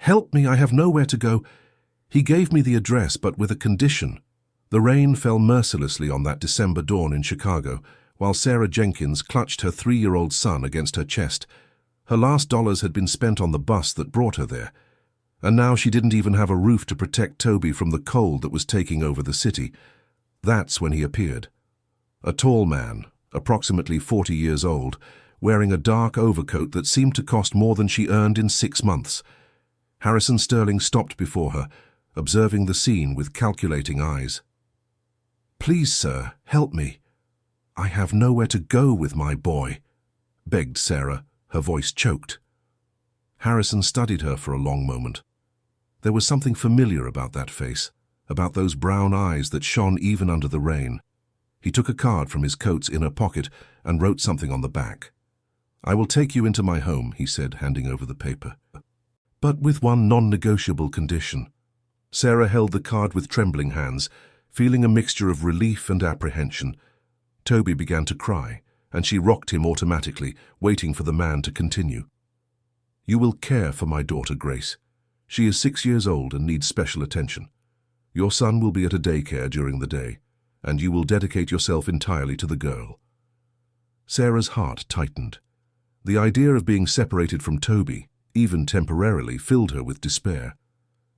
Help me, I have nowhere to go. He gave me the address, but with a condition. The rain fell mercilessly on that December dawn in Chicago, while Sarah Jenkins clutched her 3-year-old son against her chest. Her last dollars had been spent on the bus that brought her there, and now she didn't even have a roof to protect Toby from the cold that was taking over the city. That's when he appeared. A tall man, approximately 40 years old, wearing a dark overcoat that seemed to cost more than she earned in 6 months. Harrison Sterling stopped before her, observing the scene with calculating eyes. "Please, sir, help me. I have nowhere to go with my boy," begged Sarah, her voice choked. Harrison studied her for a long moment. There was something familiar about that face, about those brown eyes that shone even under the rain. He took a card from his coat's inner pocket and wrote something on the back. "I will take you into my home," he said, handing over the paper. "But with one non-negotiable condition." Sarah held the card with trembling hands, feeling a mixture of relief and apprehension. Toby began to cry, and she rocked him automatically, waiting for the man to continue. "You will care for my daughter, Grace. She is 6 years old and needs special attention. Your son will be at a daycare during the day, and you will dedicate yourself entirely to the girl." Sarah's heart tightened. The idea of being separated from Toby, even temporarily, filled her with despair.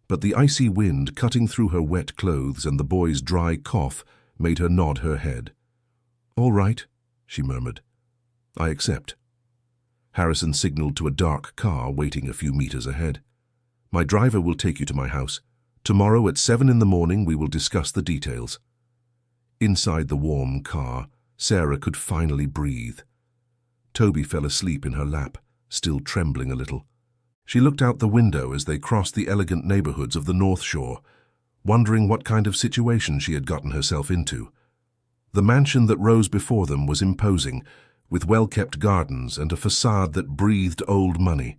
But the icy wind cutting through her wet clothes and the boy's dry cough made her nod her head. "All right," she murmured. "I accept." Harrison signaled to a dark car waiting a few meters ahead. "My driver will take you to my house. Tomorrow at 7 in the morning we will discuss the details." Inside the warm car, Sarah could finally breathe. Toby fell asleep in her lap, still trembling a little. She looked out the window as they crossed the elegant neighborhoods of the North Shore, wondering what kind of situation she had gotten herself into. The mansion that rose before them was imposing, with well-kept gardens and a facade that breathed old money.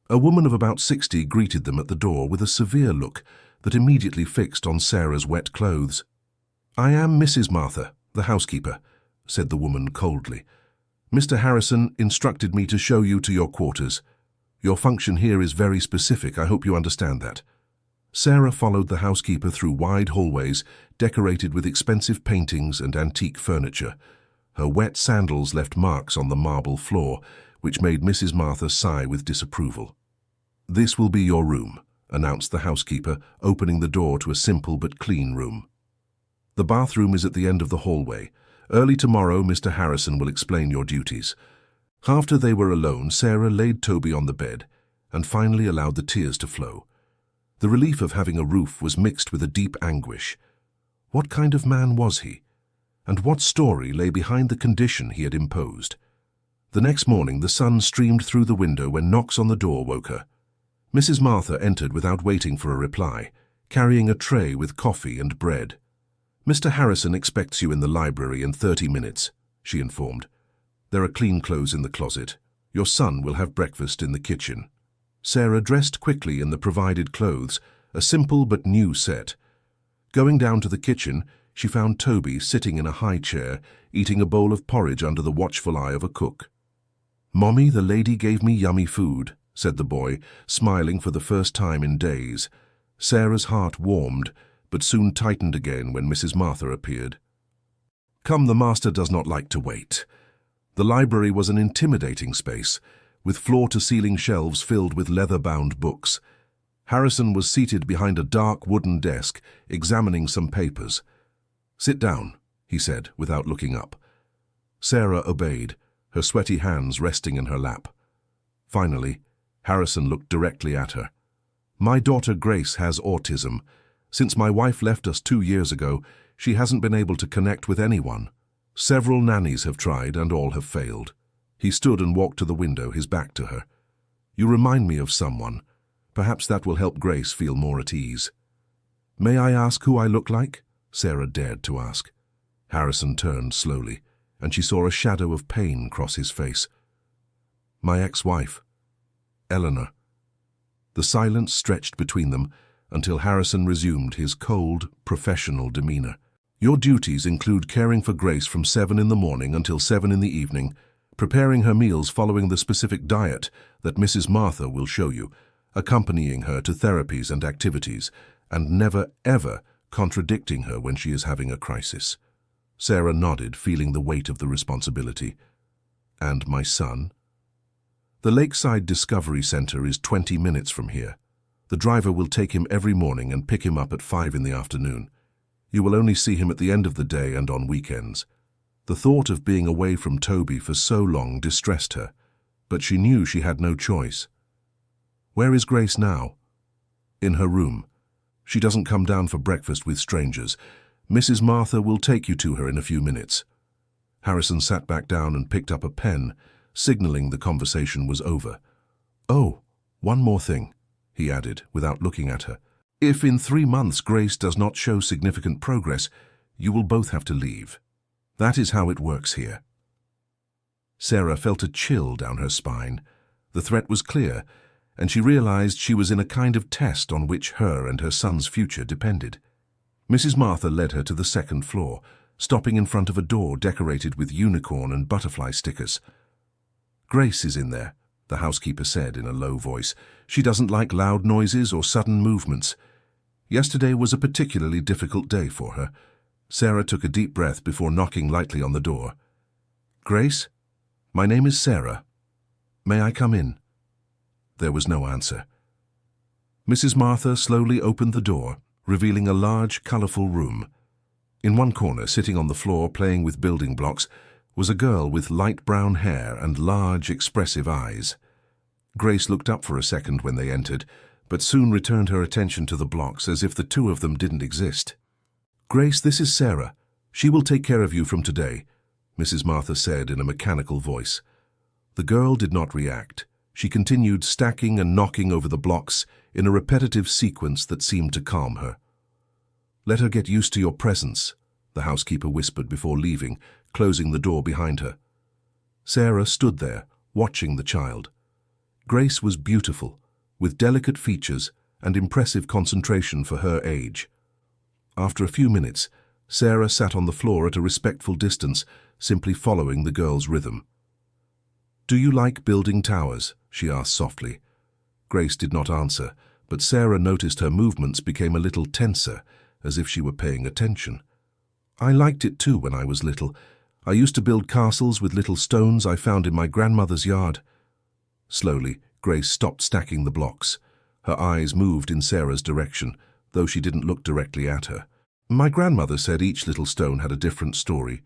A woman of about 60 greeted them at the door with a severe look that immediately fixed on Sarah's wet clothes. "I am Mrs. Martha, the housekeeper," said the woman coldly. "Mr. Harrison instructed me to show you to your quarters. Your function here is very specific. I hope you understand that." Sarah followed the housekeeper through wide hallways decorated with expensive paintings and antique furniture. Her wet sandals left marks on the marble floor, which made Mrs. Martha sigh with disapproval. "This will be your room," announced the housekeeper, opening the door to a simple but clean room. "The bathroom is at the end of the hallway. Early tomorrow, Mr. Harrison will explain your duties." After they were alone, Sarah laid Toby on the bed and finally allowed the tears to flow. The relief of having a roof was mixed with a deep anguish. What kind of man was he? And what story lay behind the condition he had imposed? The next morning, the sun streamed through the window when knocks on the door woke her. Mrs. Martha entered without waiting for a reply, carrying a tray with coffee and bread. "Mr. Harrison expects you in the library in 30 minutes, she informed. "There are clean clothes in the closet. Your son will have breakfast in the kitchen." Sarah dressed quickly in the provided clothes, a simple but new set. Going down to the kitchen, she found Toby sitting in a high chair, eating a bowl of porridge under the watchful eye of a cook. "Mommy, the lady gave me yummy food," said the boy, smiling for the first time in days. Sarah's heart warmed, but soon tightened again when Mrs. Martha appeared. "Come, the master does not like to wait." The library was an intimidating space, with floor-to-ceiling shelves filled with leather-bound books. Harrison was seated behind a dark wooden desk, examining some papers. "Sit down," he said, without looking up. Sarah obeyed, her sweaty hands resting in her lap. Finally, Harrison looked directly at her. "My daughter Grace has autism. Since my wife left us 2 years ago, she hasn't been able to connect with anyone. Several nannies have tried and all have failed." He stood and walked to the window, his back to her. "You remind me of someone. Perhaps that will help Grace feel more at ease." "May I ask who I look like?" Sarah dared to ask. Harrison turned slowly, and she saw a shadow of pain cross his face. "My ex-wife, Eleanor." The silence stretched between them until Harrison resumed his cold, professional demeanor. "Your duties include caring for Grace from 7 in the morning until 7 in the evening, preparing her meals following the specific diet that Mrs. Martha will show you, accompanying her to therapies and activities, and never, ever contradicting her when she is having a crisis. Sarah nodded, feeling the weight of the responsibility. And my son? The Lakeside Discovery Center is 20 minutes from here. The driver will take him every morning and pick him up at 5 in the afternoon. You will only see him at the end of the day and on weekends. The thought of being away from Toby for so long distressed her, but she knew she had no choice. Where is Grace now? In her room. She doesn't come down for breakfast with strangers. Mrs. Martha will take you to her in a few minutes. Harrison sat back down and picked up a pen, signaling the conversation was over. Oh, one more thing, he added, without looking at her. If in 3 months Grace does not show significant progress, you will both have to leave. That is how it works here. Sarah felt a chill down her spine. The threat was clear, and she realized she was in a kind of test on which her and her son's future depended. Mrs. Martha led her to the second floor, stopping in front of a door decorated with unicorn and butterfly stickers. Grace is in there, the housekeeper said in a low voice. She doesn't like loud noises or sudden movements. Yesterday was a particularly difficult day for her. Sarah took a deep breath before knocking lightly on the door. Grace? My name is Sarah. May I come in? There was no answer. Mrs. Martha slowly opened the door, revealing a large, colorful room. In one corner, sitting on the floor playing with building blocks, was a girl with light brown hair and large, expressive eyes. Grace looked up for a second when they entered, but soon returned her attention to the blocks as if the two of them didn't exist. Grace, this is Sarah. She will take care of you from today, Mrs. Martha said in a mechanical voice. The girl did not react. She continued stacking and knocking over the blocks in a repetitive sequence that seemed to calm her. Let her get used to your presence, the housekeeper whispered before leaving, closing the door behind her. Sarah stood there, watching the child. Grace was beautiful, with delicate features and impressive concentration for her age. After a few minutes, Sarah sat on the floor at a respectful distance, simply following the girl's rhythm. Do you like building towers? She asked softly. Grace did not answer, but Sarah noticed her movements became a little tenser, as if she were paying attention. I liked it too when I was little. I used to build castles with little stones I found in my grandmother's yard. Slowly, Grace stopped stacking the blocks. Her eyes moved in Sarah's direction, though she didn't look directly at her. My grandmother said each little stone had a different story.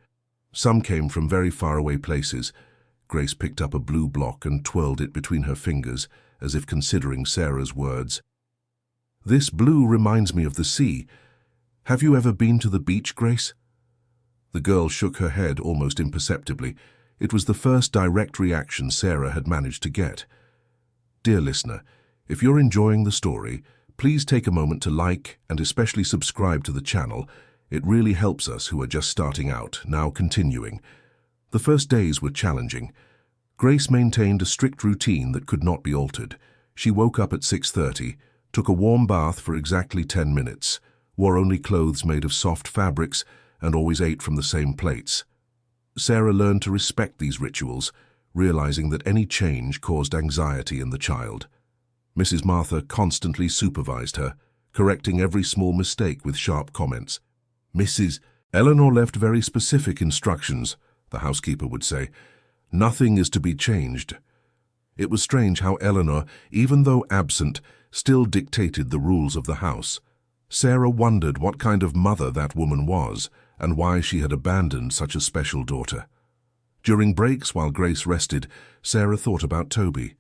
Some came from very faraway places. Grace picked up a blue block and twirled it between her fingers, as if considering Sarah's words. This blue reminds me of the sea. Have you ever been to the beach, Grace? The girl shook her head almost imperceptibly. It was the first direct reaction Sarah had managed to get. Dear listener, if you're enjoying the story, please take a moment to like and especially subscribe to the channel. It really helps us who are just starting out, now continuing. The first days were challenging. Grace maintained a strict routine that could not be altered. She woke up at 6:30, took a warm bath for exactly 10 minutes, wore only clothes made of soft fabrics, and always ate from the same plates. Sarah learned to respect these rituals, realizing that any change caused anxiety in the child. Mrs. Martha constantly supervised her, correcting every small mistake with sharp comments. Mrs. Eleanor left very specific instructions, the housekeeper would say. Nothing is to be changed. It was strange how Eleanor, even though absent, still dictated the rules of the house. Sarah wondered what kind of mother that woman was and why she had abandoned such a special daughter. During breaks while Grace rested, Sarah thought about Toby.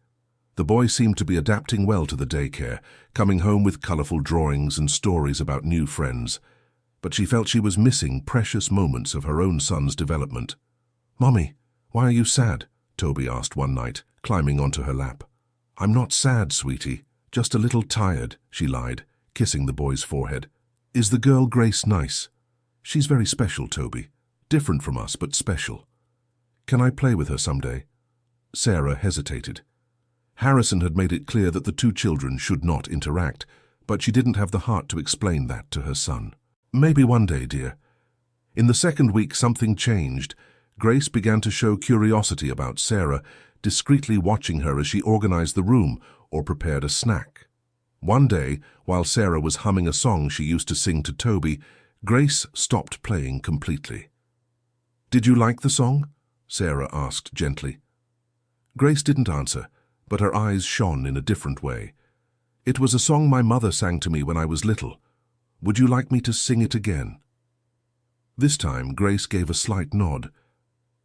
The boy seemed to be adapting well to the daycare, coming home with colorful drawings and stories about new friends. But she felt she was missing precious moments of her own son's development. Mommy, why are you sad? Toby asked one night, climbing onto her lap. I'm not sad, sweetie, just a little tired, she lied, kissing the boy's forehead. Is the girl Grace nice? She's very special, Toby. Different from us, but special. Can I play with her someday? Sarah hesitated. Harrison had made it clear that the two children should not interact, but she didn't have the heart to explain that to her son. Maybe one day, dear. In the second week, something changed. Grace began to show curiosity about Sarah, discreetly watching her as she organized the room or prepared a snack. One day, while Sarah was humming a song she used to sing to Toby, Grace stopped playing completely. "Did you like the song?" Sarah asked gently. Grace didn't answer, but her eyes shone in a different way. "It was a song my mother sang to me when I was little. Would you like me to sing it again?" This time, Grace gave a slight nod.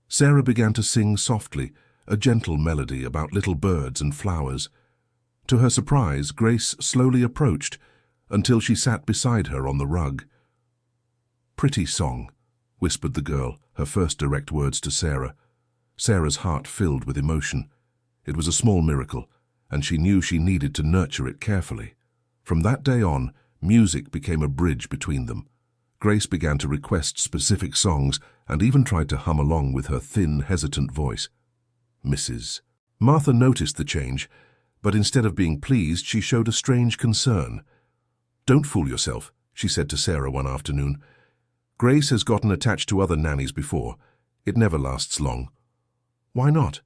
Sarah began to sing softly, a gentle melody about little birds and flowers. To her surprise, Grace slowly approached until she sat beside her on the rug. "Pretty song," whispered the girl, her first direct words to Sarah. Sarah's heart filled with emotion. It was a small miracle, and she knew she needed to nurture it carefully. From that day on, music became a bridge between them. Grace began to request specific songs and even tried to hum along with her thin, hesitant voice. Mrs. Martha noticed the change, but instead of being pleased, she showed a strange concern. "Don't fool yourself," she said to Sarah one afternoon. "Grace has gotten attached to other nannies before. It never lasts long." "Why not?"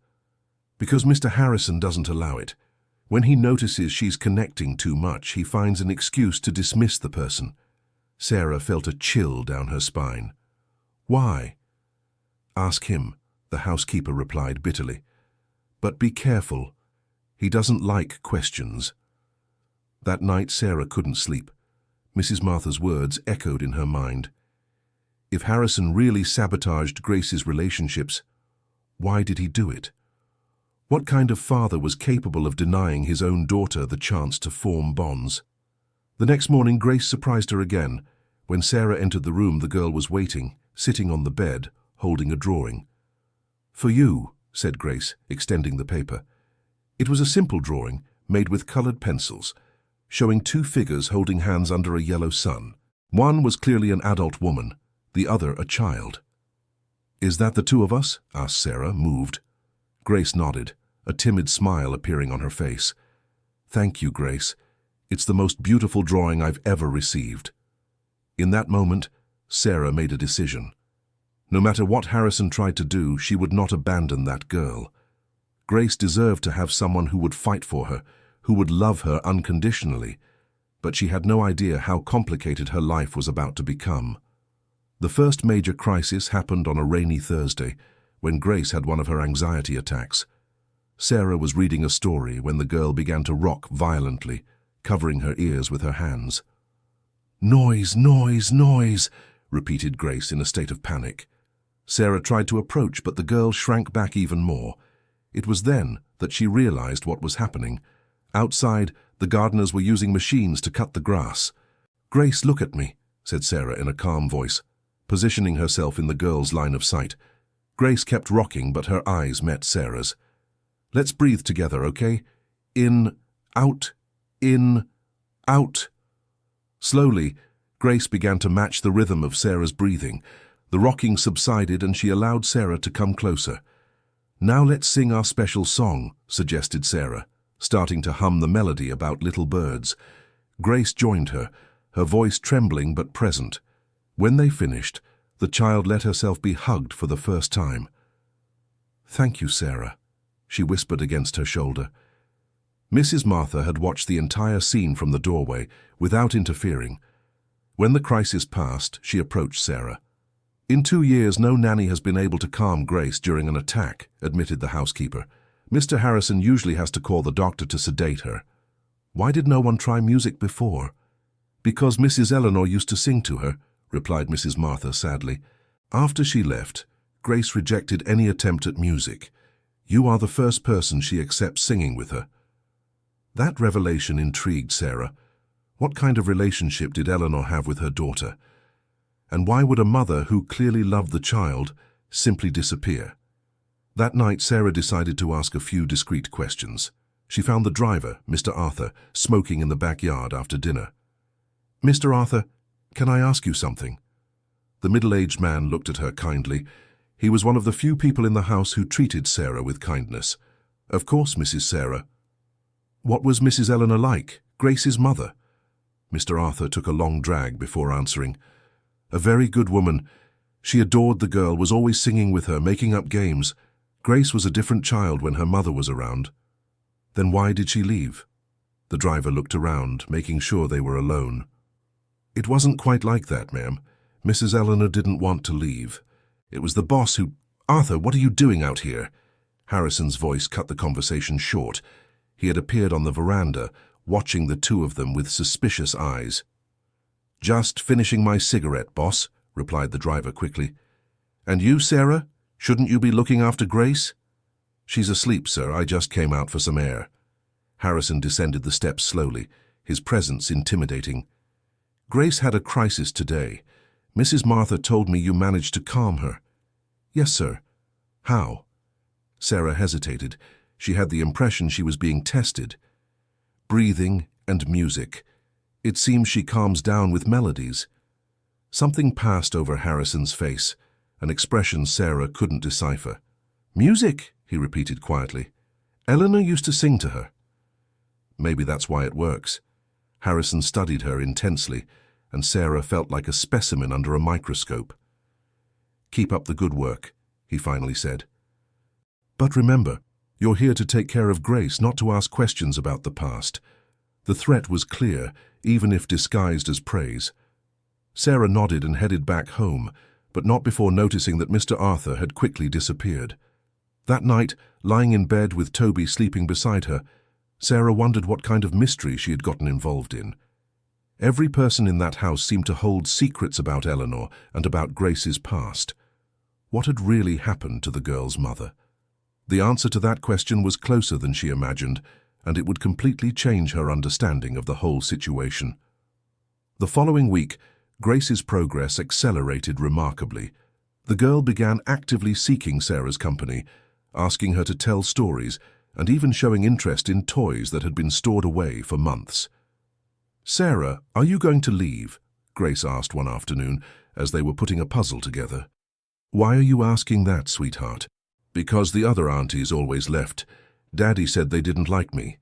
"Because Mr. Harrison doesn't allow it. When he notices she's connecting too much, he finds an excuse to dismiss the person." Sarah felt a chill down her spine. "Why?" "Ask him," the housekeeper replied bitterly. "But be careful. He doesn't like questions." That night Sarah couldn't sleep. Mrs. Martha's words echoed in her mind. If Harrison really sabotaged Grace's relationships, why did he do it? What kind of father was capable of denying his own daughter the chance to form bonds? The next morning Grace surprised her again. When Sarah entered the room, the girl was waiting, sitting on the bed, holding a drawing. "For you," said Grace, extending the paper. It was a simple drawing, made with colored pencils, showing two figures holding hands under a yellow sun. One was clearly an adult woman, the other a child. "Is that the two of us?" asked Sarah, moved. Grace nodded, a timid smile appearing on her face. "Thank you, Grace. It's the most beautiful drawing I've ever received." In that moment, Sarah made a decision. No matter what Harrison tried to do, she would not abandon that girl. Grace deserved to have someone who would fight for her, who would love her unconditionally, but she had no idea how complicated her life was about to become. The first major crisis happened on a rainy Thursday, when Grace had one of her anxiety attacks. Sarah was reading a story when the girl began to rock violently, covering her ears with her hands. "Noise, noise, noise," repeated Grace in a state of panic. Sarah tried to approach, but the girl shrank back even more. It was then that she realized what was happening. Outside, the gardeners were using machines to cut the grass. "Grace, look at me," said Sarah in a calm voice, positioning herself in the girl's line of sight. Grace kept rocking, but her eyes met Sarah's. "Let's breathe together, okay? In, out, in, out." Slowly, Grace began to match the rhythm of Sarah's breathing. The rocking subsided and she allowed Sarah to come closer. "Now let's sing our special song," suggested Sarah, starting to hum the melody about little birds. Grace joined her, her voice trembling but present. When they finished, the child let herself be hugged for the first time. "Thank you, Sarah," she whispered against her shoulder. Mrs. Martha had watched the entire scene from the doorway, without interfering. When the crisis passed, she approached Sarah. "In 2 years, no nanny has been able to calm Grace during an attack," admitted the housekeeper. "Mr. Harrison usually has to call the doctor to sedate her." "Why did no one try music before?" "Because Mrs. Eleanor used to sing to her," replied Mrs. Martha sadly. "After she left, Grace rejected any attempt at music. You are the first person she accepts singing with her." That revelation intrigued Sarah. What kind of relationship did Eleanor have with her daughter? And why would a mother who clearly loved the child simply disappear? That night, Sarah decided to ask a few discreet questions. She found the driver, Mr. Arthur, smoking in the backyard after dinner. "Mr. Arthur, can I ask you something?" The middle-aged man looked at her kindly. He was one of the few people in the house who treated Sarah with kindness. "Of course, Mrs. Sarah." "What was Mrs. Eleanor like, Grace's mother?" Mr. Arthur took a long drag before answering. "A very good woman. She adored the girl, was always singing with her, making up games. Grace was a different child when her mother was around. Then why did she leave? The driver looked around, making sure they were alone. It wasn't quite like that, ma'am. Mrs. Eleanor didn't want to leave. It was the boss who— Arthur, what are you doing out here? Harrison's voice cut the conversation short. He had appeared on the veranda, watching the two of them with suspicious eyes. Just finishing my cigarette, boss, replied the driver quickly. And you, Sarah? Shouldn't you be looking after Grace? She's asleep, sir. I just came out for some air. Harrison descended the steps slowly, his presence intimidating. Grace had a crisis today. Mrs. Martha told me you managed to calm her. Yes, sir. How? Sarah hesitated. She had the impression she was being tested. Breathing and music. It seems she calms down with melodies. Something passed over Harrison's face, an expression Sarah couldn't decipher. Music, he repeated quietly. Eleanor used to sing to her. Maybe that's why it works. Harrison studied her intensely, and Sarah felt like a specimen under a microscope. Keep up the good work, he finally said. But remember, you're here to take care of Grace, not to ask questions about the past. The threat was clear, even if disguised as praise. Sarah nodded and headed back home, but not before noticing that Mr. Arthur had quickly disappeared. That night, lying in bed with Toby sleeping beside her, Sarah wondered what kind of mystery she had gotten involved in. Every person in that house seemed to hold secrets about Eleanor and about Grace's past. What had really happened to the girl's mother? The answer to that question was closer than she imagined, and it would completely change her understanding of the whole situation. The following week, Grace's progress accelerated remarkably. The girl began actively seeking Sarah's company, asking her to tell stories, and even showing interest in toys that had been stored away for months. Sarah, are you going to leave? Grace asked one afternoon, as they were putting a puzzle together. Why are you asking that, sweetheart? Because the other aunties always left. Daddy said they didn't like me.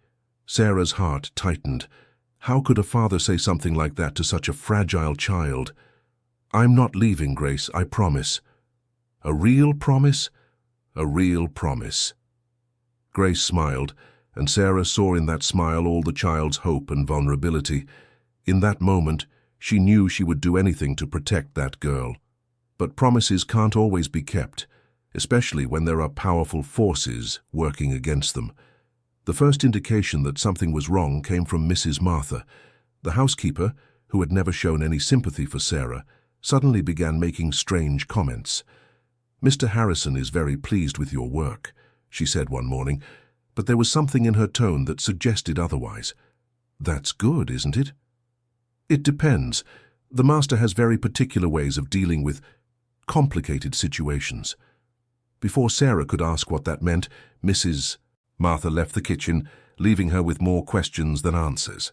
Sarah's heart tightened. How could a father say something like that to such a fragile child? I'm not leaving, Grace, I promise. A real promise? A real promise. Grace smiled, and Sarah saw in that smile all the child's hope and vulnerability. In that moment, she knew she would do anything to protect that girl. But promises can't always be kept, especially when there are powerful forces working against them. The first indication that something was wrong came from Mrs. Martha. The housekeeper, who had never shown any sympathy for Sarah, suddenly began making strange comments. Mr. Harrison is very pleased with your work, she said one morning, but there was something in her tone that suggested otherwise. That's good, isn't it? It depends. The master has very particular ways of dealing with complicated situations. Before Sarah could ask what that meant, Mrs. Martha left the kitchen, leaving her with more questions than answers.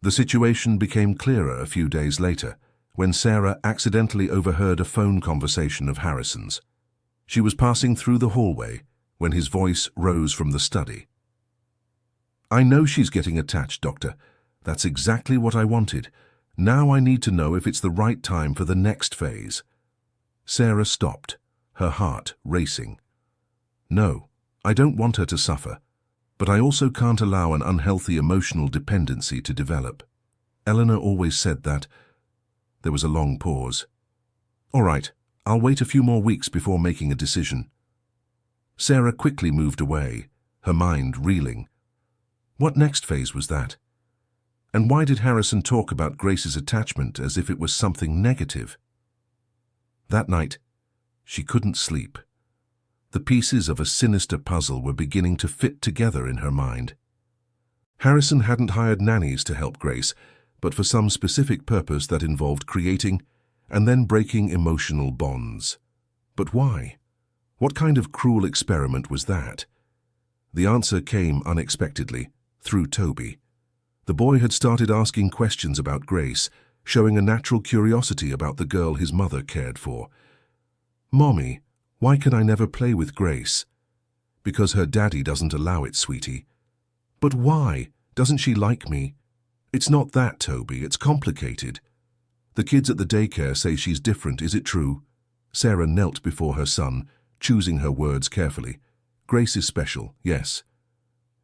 The situation became clearer a few days later, when Sarah accidentally overheard a phone conversation of Harrison's. She was passing through the hallway when his voice rose from the study. I know she's getting attached, Doctor. That's exactly what I wanted. Now I need to know if it's the right time for the next phase. Sarah stopped, her heart racing. No, I don't want her to suffer, but I also can't allow an unhealthy emotional dependency to develop. Eleanor always said that. There was a long pause. All right, I'll wait a few more weeks before making a decision. Sarah quickly moved away, her mind reeling. What next phase was that? And why did Harrison talk about Grace's attachment as if it was something negative? That night, she couldn't sleep. The pieces of a sinister puzzle were beginning to fit together in her mind. Harrison hadn't hired nannies to help Grace, but for some specific purpose that involved creating and then breaking emotional bonds. But why? What kind of cruel experiment was that? The answer came unexpectedly, through Toby. The boy had started asking questions about Grace, showing a natural curiosity about the girl his mother cared for. Mommy, why can I never play with Grace? Because her daddy doesn't allow it, sweetie. But why? Doesn't she like me? It's not that, Toby, it's complicated. The kids at the daycare say she's different, is it true? Sarah knelt before her son, choosing her words carefully. Grace is special, yes.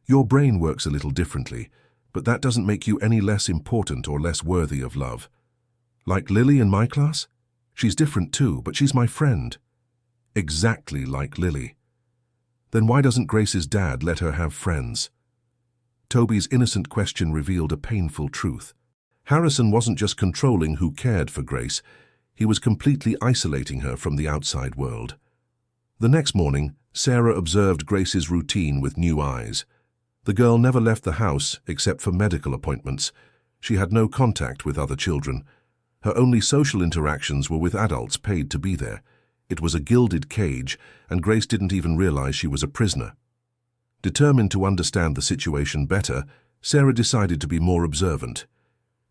Your brain works a little differently, but that doesn't make you any less important or less worthy of love. Like Lily in my class? She's different too, but she's my friend. Exactly like Lily. Then why doesn't Grace's dad let her have friends? Toby's innocent question revealed a painful truth. Harrison wasn't just controlling who cared for Grace, he was completely isolating her from the outside world. The next morning, Sarah observed Grace's routine with new eyes. The girl never left the house except for medical appointments. She had no contact with other children. Her only social interactions were with adults paid to be there. It was a gilded cage, and Grace didn't even realize she was a prisoner. Determined to understand the situation better, Sarah decided to be more observant.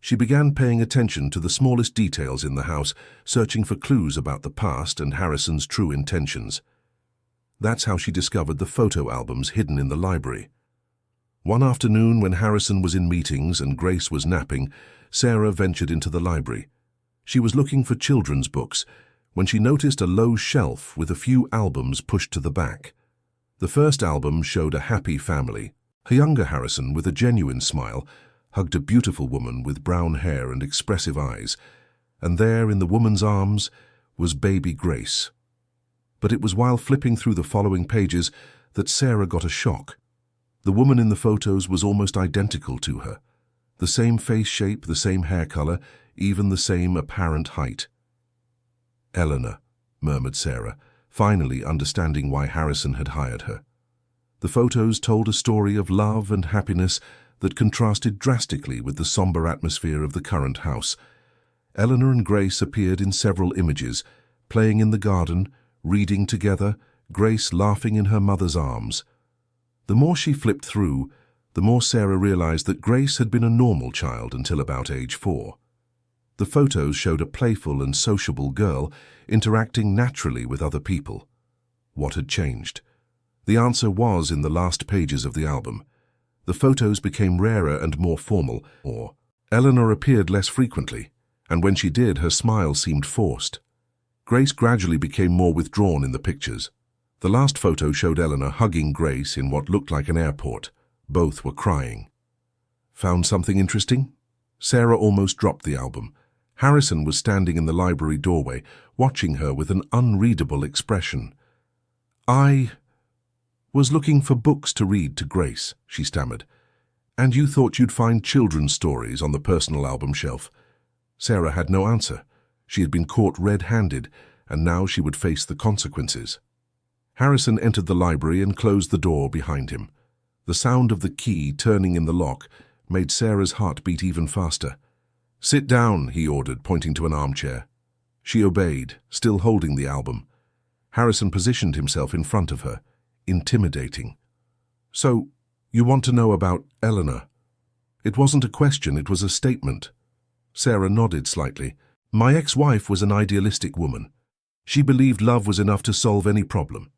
She began paying attention to the smallest details in the house, searching for clues about the past and Harrison's true intentions. That's how she discovered the photo albums hidden in the library. One afternoon, when Harrison was in meetings and Grace was napping, Sarah ventured into the library. She was looking for children's books when she noticed a low shelf with a few albums pushed to the back. The first album showed a happy family. A younger Harrison, with a genuine smile, hugged a beautiful woman with brown hair and expressive eyes, and there in the woman's arms was baby Grace. But it was while flipping through the following pages that Sarah got a shock. The woman in the photos was almost identical to her. The same face shape, the same hair color, even the same apparent height. "Eleanor," murmured Sarah, finally understanding why Harrison had hired her. The photos told a story of love and happiness that contrasted drastically with the somber atmosphere of the current house. Eleanor and Grace appeared in several images, playing in the garden, reading together, Grace laughing in her mother's arms. The more she flipped through, the more Sarah realized that Grace had been a normal child until about age 4. The photos showed a playful and sociable girl interacting naturally with other people. What had changed? The answer was in the last pages of the album. The photos became rarer and more formal, or Eleanor appeared less frequently, and when she did, her smile seemed forced. Grace gradually became more withdrawn in the pictures. The last photo showed Eleanor hugging Grace in what looked like an airport. Both were crying. Found something interesting? Sarah almost dropped the album. Harrison was standing in the library doorway, watching her with an unreadable expression. "I was looking for books to read to Grace," she stammered. "And you thought you'd find children's stories on the personal album shelf." Sarah had no answer. She had been caught red-handed, and now she would face the consequences. Harrison entered the library and closed the door behind him. The sound of the key turning in the lock made Sarah's heart beat even faster. "Sit down," he ordered, pointing to an armchair. She obeyed, still holding the album. Harrison positioned himself in front of her, intimidating. "So, you want to know about Eleanor?" It wasn't a question, it was a statement. Sarah nodded slightly. "My ex-wife was an idealistic woman. She believed love was enough to solve any problem."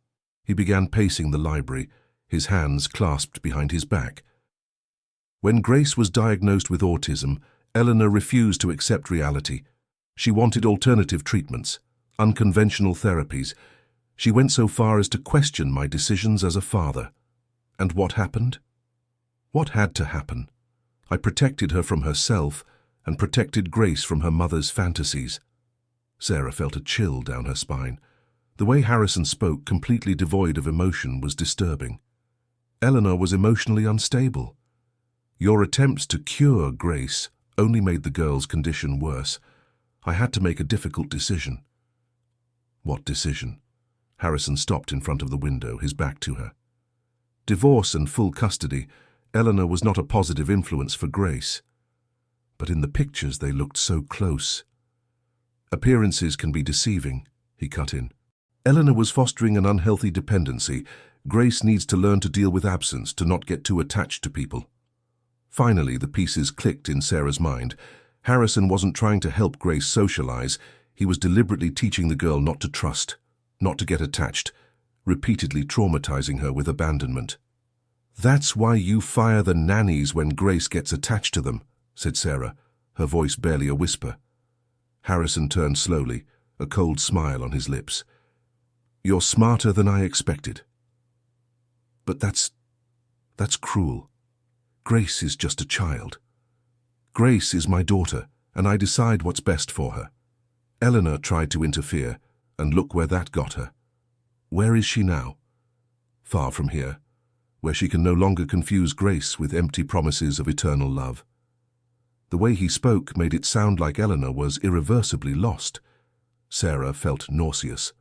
He began pacing the library, his hands clasped behind his back. When Grace was diagnosed with autism, Eleanor refused to accept reality. She wanted alternative treatments, unconventional therapies. She went so far as to question my decisions as a father. And what happened? What had to happen? I protected her from herself and protected Grace from her mother's fantasies. Sarah felt a chill down her spine. The way Harrison spoke, completely devoid of emotion, was disturbing. Eleanor was emotionally unstable. Your attempts to cure Grace only made the girl's condition worse. I had to make a difficult decision. What decision? Harrison stopped in front of the window, his back to her. Divorce and full custody. Eleanor was not a positive influence for Grace. But in the pictures they looked so close. Appearances can be deceiving, he cut in. Eleanor was fostering an unhealthy dependency. Grace needs to learn to deal with absence, to not get too attached to people. Finally, the pieces clicked in Sarah's mind. Harrison wasn't trying to help Grace socialize. He was deliberately teaching the girl not to trust, not to get attached, repeatedly traumatizing her with abandonment. "That's why you fire the nannies when Grace gets attached to them," said Sarah, her voice barely a whisper. Harrison turned slowly, a cold smile on his lips. "You're smarter than I expected." But that's cruel. Grace is just a child. Grace is my daughter, and I decide what's best for her. Eleanor tried to interfere, and look where that got her. Where is she now? Far from here, where she can no longer confuse Grace with empty promises of eternal love. The way he spoke made it sound like Eleanor was irreversibly lost. Sarah felt nauseous.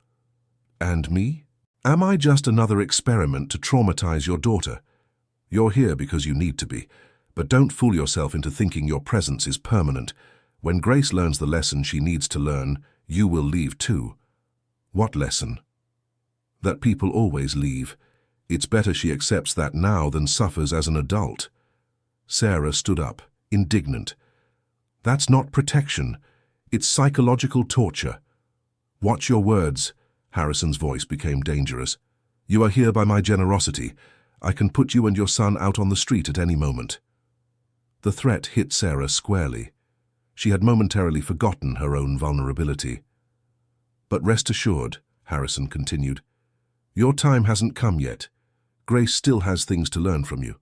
And me? Am I just another experiment to traumatize your daughter? You're here because you need to be, but don't fool yourself into thinking your presence is permanent. When Grace learns the lesson she needs to learn, you will leave too. What lesson? That people always leave. It's better she accepts that now than suffers as an adult. Sarah stood up, indignant. That's not protection. It's psychological torture. Watch your words. Harrison's voice became dangerous. You are here by my generosity. I can put you and your son out on the street at any moment. The threat hit Sarah squarely. She had momentarily forgotten her own vulnerability. But rest assured, Harrison continued, your time hasn't come yet. Grace still has things to learn from you.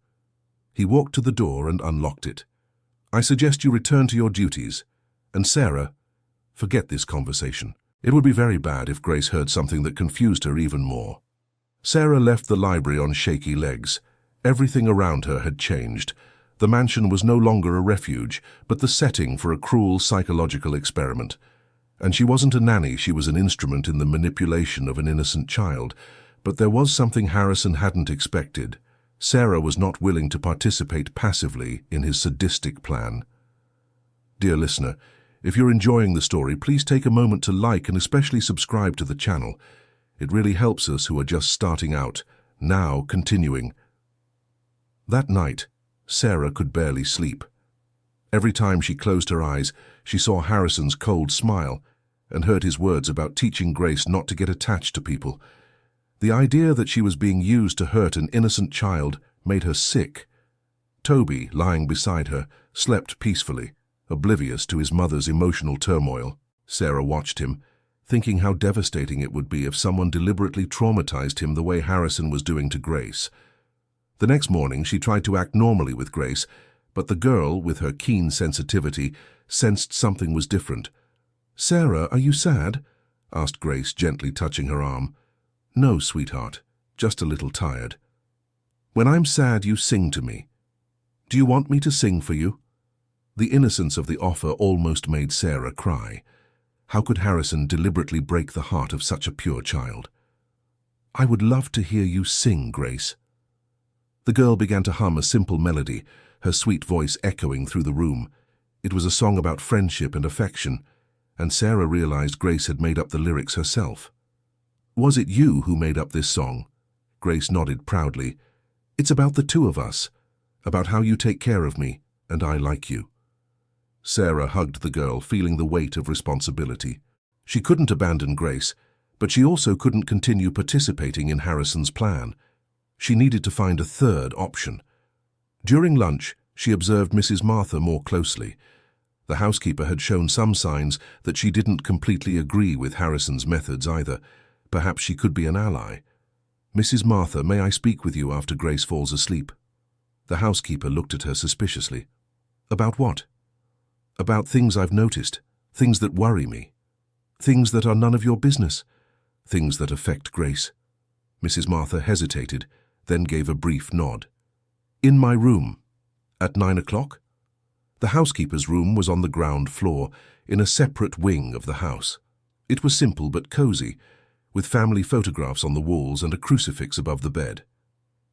He walked to the door and unlocked it. I suggest you return to your duties. And Sarah, forget this conversation. It would be very bad if Grace heard something that confused her even more. Sarah left the library on shaky legs. Everything around her had changed. The mansion was no longer a refuge, but the setting for a cruel psychological experiment. And she wasn't a nanny, she was an instrument in the manipulation of an innocent child. But there was something Harrison hadn't expected. Sarah was not willing to participate passively in his sadistic plan. Dear listener, if you're enjoying the story, please take a moment to like and especially subscribe to the channel. It really helps us who are just starting out. Now, continuing. That night, Sarah could barely sleep. Every time she closed her eyes, she saw Harrison's cold smile and heard his words about teaching Grace not to get attached to people. The idea that she was being used to hurt an innocent child made her sick. Toby, lying beside her, slept peacefully, oblivious to his mother's emotional turmoil. Sarah watched him, thinking how devastating it would be if someone deliberately traumatized him the way Harrison was doing to Grace. The next morning, she tried to act normally with Grace, but the girl, with her keen sensitivity, sensed something was different. "Sarah, are you sad?" asked Grace, gently touching her arm. "No, sweetheart, just a little tired." "When I'm sad, you sing to me. Do you want me to sing for you?" The innocence of the offer almost made Sarah cry. How could Harrison deliberately break the heart of such a pure child? "I would love to hear you sing, Grace." The girl began to hum a simple melody, her sweet voice echoing through the room. It was a song about friendship and affection, and Sarah realized Grace had made up the lyrics herself. "Was it you who made up this song?" Grace nodded proudly. "It's about the two of us, about how you take care of me, and I like you." Sarah hugged the girl, feeling the weight of responsibility. She couldn't abandon Grace, but she also couldn't continue participating in Harrison's plan. She needed to find a third option. During lunch, she observed Mrs. Martha more closely. The housekeeper had shown some signs that she didn't completely agree with Harrison's methods either. Perhaps she could be an ally. "Mrs. Martha, may I speak with you after Grace falls asleep?" The housekeeper looked at her suspiciously. "About what?" "About things I've noticed, things that worry me, things that are none of your business, things that affect Grace." Mrs. Martha hesitated, then gave a brief nod. "In my room. At 9 o'clock?" The housekeeper's room was on the ground floor, in a separate wing of the house. It was simple but cozy, with family photographs on the walls and a crucifix above the bed.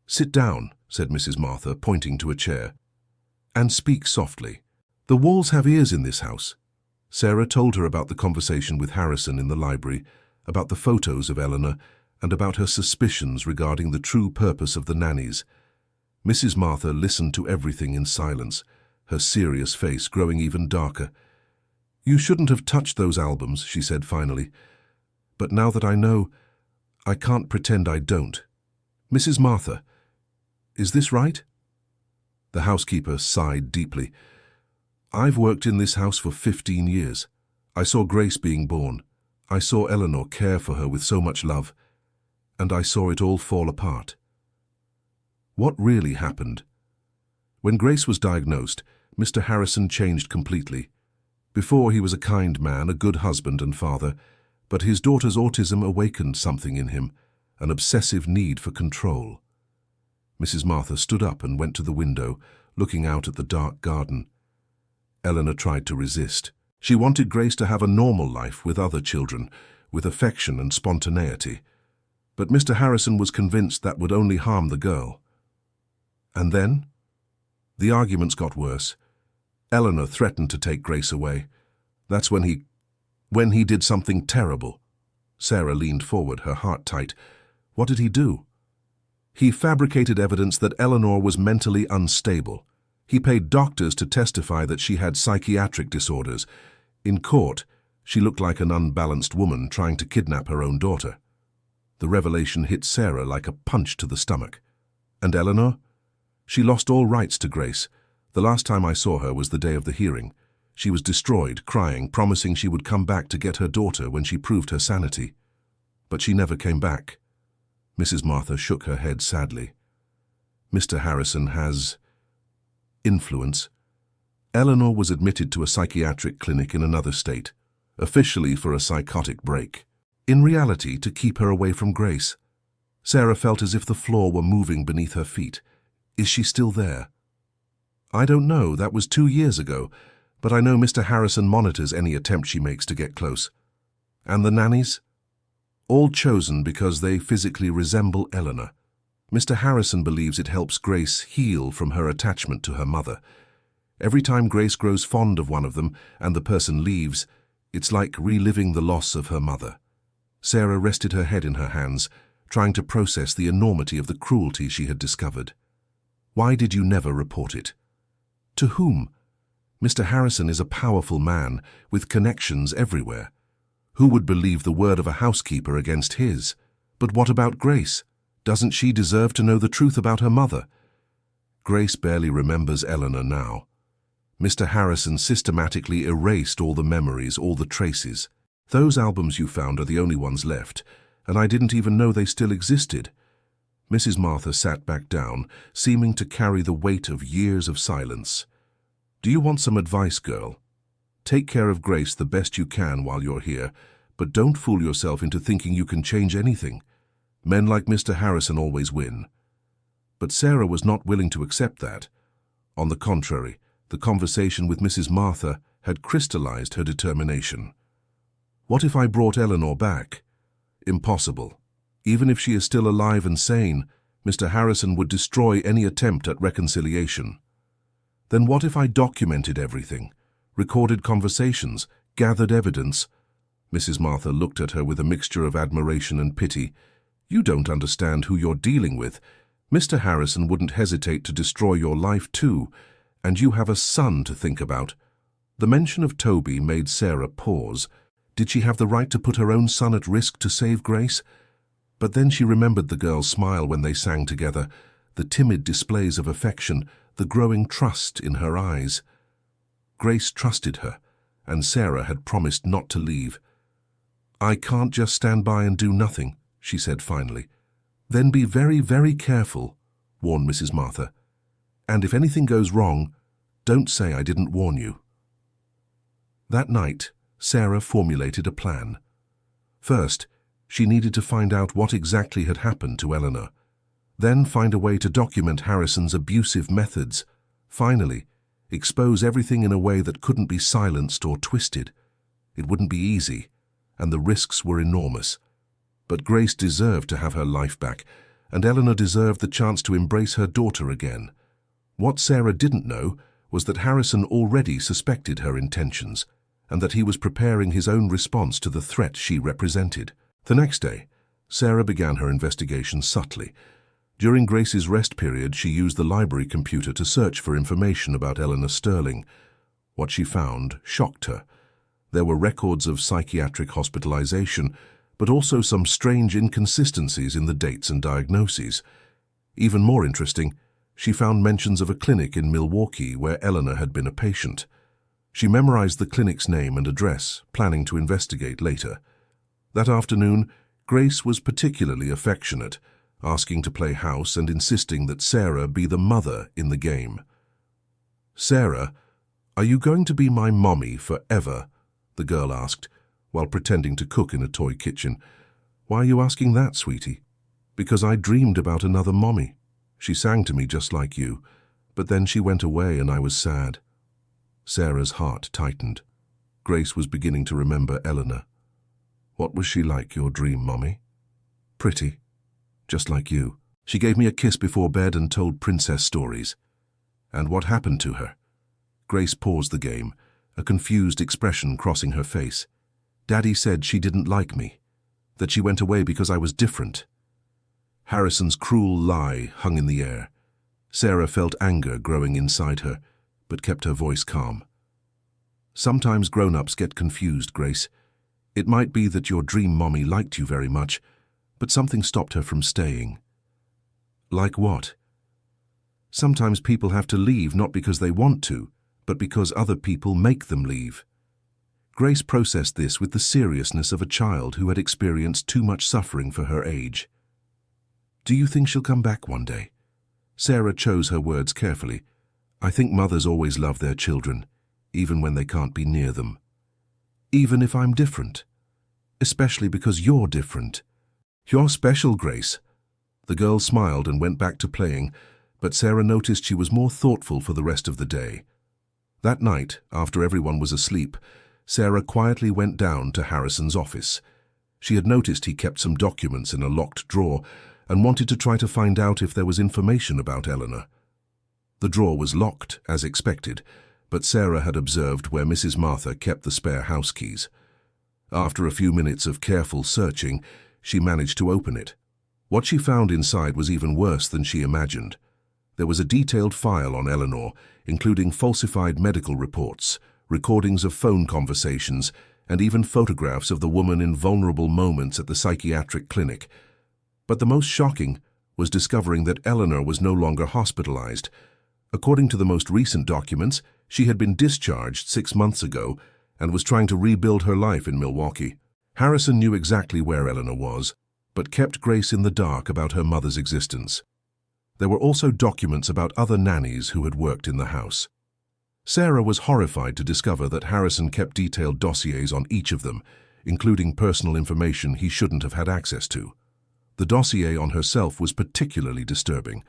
"Sit down," said Mrs. Martha, pointing to a chair, "and speak softly. The walls have ears in this house." Sarah told her about the conversation with Harrison in the library, about the photos of Eleanor, and about her suspicions regarding the true purpose of the nannies. Mrs. Martha listened to everything in silence, her serious face growing even darker. "You shouldn't have touched those albums," she said finally. "But now that I know, I can't pretend I don't. Mrs. Martha, is this right?" The housekeeper sighed deeply. "I've worked in this house for 15 years. I saw Grace being born. I saw Eleanor care for her with so much love. And I saw it all fall apart. What really happened? When Grace was diagnosed, Mr. Harrison changed completely. Before, he was a kind man, a good husband and father, but his daughter's autism awakened something in him, an obsessive need for control. Mrs. Martha stood up and went to the window, looking out at the dark garden. Eleanor tried to resist. She wanted Grace to have a normal life with other children, with affection and spontaneity. But Mr. Harrison was convinced that would only harm the girl. And then? The arguments got worse. Eleanor threatened to take Grace away. That's when he did something terrible. Sarah leaned forward, her heart tight. What did he do? He fabricated evidence that Eleanor was mentally unstable. He paid doctors to testify that she had psychiatric disorders. In court, she looked like an unbalanced woman trying to kidnap her own daughter. The revelation hit Sarah like a punch to the stomach. And Eleanor? She lost all rights to Grace. The last time I saw her was the day of the hearing. She was destroyed, crying, promising she would come back to get her daughter when she proved her sanity. But she never came back. Mrs. Martha shook her head sadly. Mr. Harrison has influence. Eleanor was admitted to a psychiatric clinic in another state, officially for a psychotic break. In reality, to keep her away from Grace. Sarah felt as if the floor were moving beneath her feet. Is she still there? I don't know, that was 2 years ago, but I know Mr. Harrison monitors any attempt she makes to get close. And the nannies? All chosen because they physically resemble Eleanor. Mr. Harrison believes it helps Grace heal from her attachment to her mother. Every time Grace grows fond of one of them and the person leaves, it's like reliving the loss of her mother. Sarah rested her head in her hands, trying to process the enormity of the cruelty she had discovered. Why did you never report it? To whom? Mr. Harrison is a powerful man with connections everywhere. Who would believe the word of a housekeeper against his? But what about Grace? Doesn't she deserve to know the truth about her mother? Grace barely remembers Eleanor now. Mr. Harrison systematically erased all the memories, all the traces. Those albums you found are the only ones left, and I didn't even know they still existed. Mrs. Martha sat back down, seeming to carry the weight of years of silence. Do you want some advice, girl? Take care of Grace the best you can while you're here, but don't fool yourself into thinking you can change anything. Men like Mr. Harrison always win. But Sarah was not willing to accept that. On the contrary, the conversation with Mrs. Martha had crystallized her determination. What if I brought Eleanor back? Impossible. Even if she is still alive and sane, Mr. Harrison would destroy any attempt at reconciliation. Then what if I documented everything, recorded conversations, gathered evidence? Mrs. Martha looked at her with a mixture of admiration and pity. You don't understand who you're dealing with. Mr. Harrison wouldn't hesitate to destroy your life too, and you have a son to think about. The mention of Toby made Sarah pause. Did she have the right to put her own son at risk to save Grace? But then she remembered the girl's smile when they sang together, the timid displays of affection, the growing trust in her eyes. Grace trusted her, and Sarah had promised not to leave. I can't just stand by and do nothing, she said finally. Then be very, very careful, warned Mrs. Martha. And if anything goes wrong, don't say I didn't warn you. That night, Sarah formulated a plan. First, she needed to find out what exactly had happened to Eleanor. Then find a way to document Harrison's abusive methods. Finally, expose everything in a way that couldn't be silenced or twisted. It wouldn't be easy, and the risks were enormous. But Grace deserved to have her life back, and Eleanor deserved the chance to embrace her daughter again. What Sarah didn't know was that Harrison already suspected her intentions, and that he was preparing his own response to the threat she represented. The next day, Sarah began her investigation subtly. During Grace's rest period, she used the library computer to search for information about Eleanor Sterling. What she found shocked her. There were records of psychiatric hospitalization, but also some strange inconsistencies in the dates and diagnoses. Even more interesting, she found mentions of a clinic in Milwaukee where Eleanor had been a patient. She memorized the clinic's name and address, planning to investigate later. That afternoon, Grace was particularly affectionate, asking to play house and insisting that Sarah be the mother in the game. "Sarah, are you going to be my mommy forever?" the girl asked, while pretending to cook in a toy kitchen. "Why are you asking that, sweetie?" "Because I dreamed about another mommy. She sang to me just like you, but then she went away and I was sad." Sarah's heart tightened. Grace was beginning to remember Eleanor. "What was she like, your dream mommy?" "Pretty. Just like you. She gave me a kiss before bed and told princess stories." "And what happened to her?" Grace paused the game, a confused expression crossing her face. "Daddy said she didn't like me, that she went away because I was different." Harrison's cruel lie hung in the air. Sarah felt anger growing inside her, but kept her voice calm. "Sometimes grown-ups get confused, Grace. It might be that your dream mommy liked you very much, but something stopped her from staying." "Like what?" "Sometimes people have to leave not because they want to, but because other people make them leave." Grace processed this with the seriousness of a child who had experienced too much suffering for her age. "Do you think she'll come back one day?" Sarah chose her words carefully. "I think mothers always love their children, even when they can't be near them." "Even if I'm different?" "Especially because you're different." "You're special, Grace." The girl smiled and went back to playing, but Sarah noticed she was more thoughtful for the rest of the day. That night, after everyone was asleep, Sarah quietly went down to Harrison's office. She had noticed he kept some documents in a locked drawer and wanted to try to find out if there was information about Eleanor. The drawer was locked, as expected, but Sarah had observed where Mrs. Martha kept the spare house keys. After a few minutes of careful searching, she managed to open it. What she found inside was even worse than she imagined. There was a detailed file on Eleanor, including falsified medical reports, recordings of phone conversations, and even photographs of the woman in vulnerable moments at the psychiatric clinic. But the most shocking was discovering that Eleanor was no longer hospitalized. According to the most recent documents, she had been discharged 6 months ago and was trying to rebuild her life in Milwaukee. Harrison knew exactly where Eleanor was, but kept Grace in the dark about her mother's existence. There were also documents about other nannies who had worked in the house. Sarah was horrified to discover that Harrison kept detailed dossiers on each of them, including personal information he shouldn't have had access to. The dossier on herself was particularly disturbing.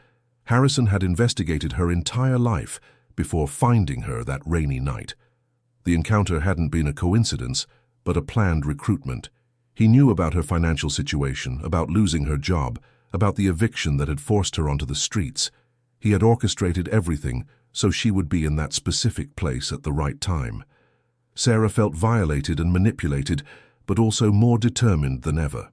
Harrison had investigated her entire life before finding her that rainy night. The encounter hadn't been a coincidence, but a planned recruitment. He knew about her financial situation, about losing her job, about the eviction that had forced her onto the streets. He had orchestrated everything so she would be in that specific place at the right time. Sarah felt violated and manipulated, but also more determined than ever.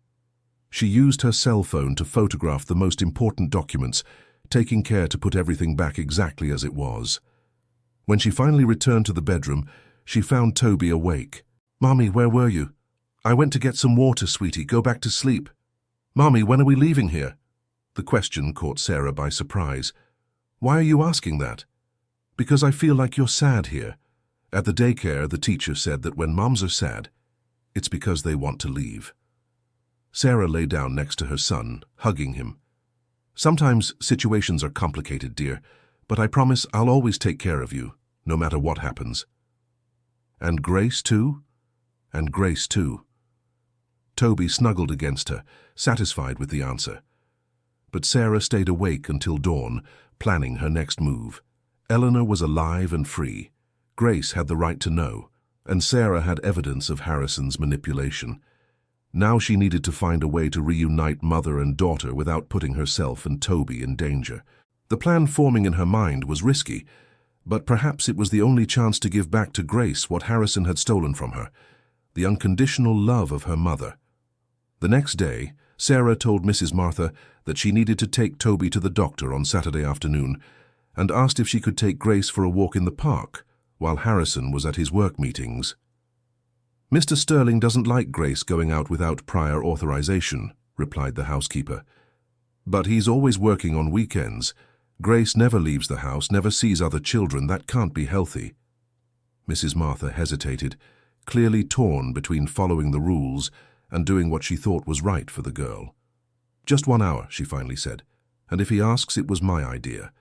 She used her cell phone to photograph the most important documents, taking care to put everything back exactly as it was. When she finally returned to the bedroom, she found Toby awake. "Mommy, where were you?" "I went to get some water, sweetie. Go back to sleep." "Mommy, when are we leaving here?" The question caught Sarah by surprise. "Why are you asking that?" "Because I feel like you're sad here. At the daycare, the teacher said that when moms are sad, it's because they want to leave." Sarah lay down next to her son, hugging him. "Sometimes situations are complicated, dear, but I promise I'll always take care of you, no matter what happens." "And Grace too?" "And Grace too." Toby snuggled against her, satisfied with the answer. But Sarah stayed awake until dawn, planning her next move. Eleanor was alive and free. Grace had the right to know, and Sarah had evidence of Harrison's manipulation. Now she needed to find a way to reunite mother and daughter without putting herself and Toby in danger. The plan forming in her mind was risky, but perhaps it was the only chance to give back to Grace what Harrison had stolen from her, the unconditional love of her mother. The next day, Sarah told Mrs. Martha that she needed to take Toby to the doctor on Saturday afternoon and asked if she could take Grace for a walk in the park while Harrison was at his work meetings. "Mr. Sterling doesn't like Grace going out without prior authorization," replied the housekeeper. "But he's always working on weekends. Grace never leaves the house, never sees other children. That can't be healthy." Mrs. Martha hesitated, clearly torn between following the rules and doing what she thought was right for the girl. Just 1 hour, she finally said, and if he asks, it was my idea.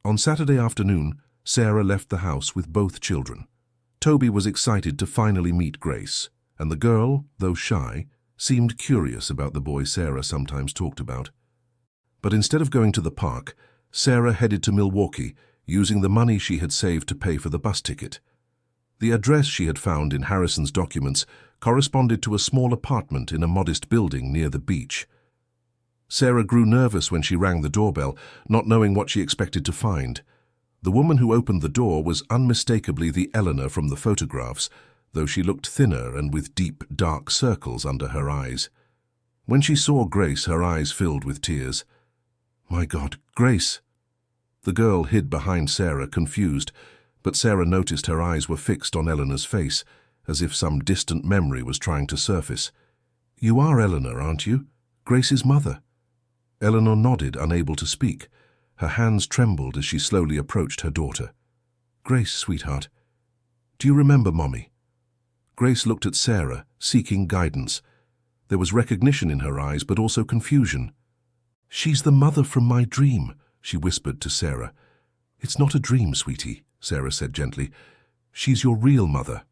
On Saturday afternoon, Sarah left the house with both children. Toby was excited to finally meet Grace, and the girl, though shy, seemed curious about the boy Sarah sometimes talked about. But instead of going to the park, Sarah headed to Milwaukee, using the money she had saved to pay for the bus ticket. The address she had found in Harrison's documents corresponded to a small apartment in a modest building near the beach. Sarah grew nervous when she rang the doorbell, not knowing what she expected to find. The woman who opened the door was unmistakably the Eleanor from the photographs, though she looked thinner and with deep, dark circles under her eyes. When she saw Grace, her eyes filled with tears. "My God, Grace!" The girl hid behind Sarah, confused, but Sarah noticed her eyes were fixed on Eleanor's face, as if some distant memory was trying to surface. "You are Eleanor, aren't you? Grace's mother?" Eleanor nodded, unable to speak. Her hands trembled as she slowly approached her daughter. "Grace, sweetheart, do you remember Mommy?" Grace looked at Sarah, seeking guidance. There was recognition in her eyes, but also confusion. "She's the mother from my dream," she whispered to Sarah. "It's not a dream, sweetie," Sarah said gently. "She's your real mother."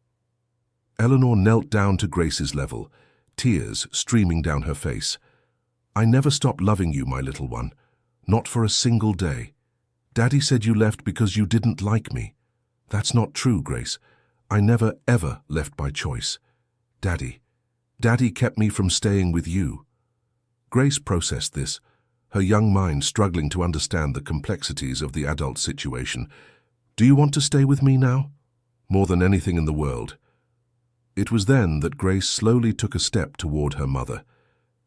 Eleanor knelt down to Grace's level, tears streaming down her face. "I never stopped loving you, my little one. Not for a single day. Daddy said you left because you didn't like me. That's not true, Grace. I never, ever left by choice. Daddy kept me from staying with you." Grace processed this, her young mind struggling to understand the complexities of the adult situation. "Do you want to stay with me now?" "More than anything in the world." It was then that Grace slowly took a step toward her mother.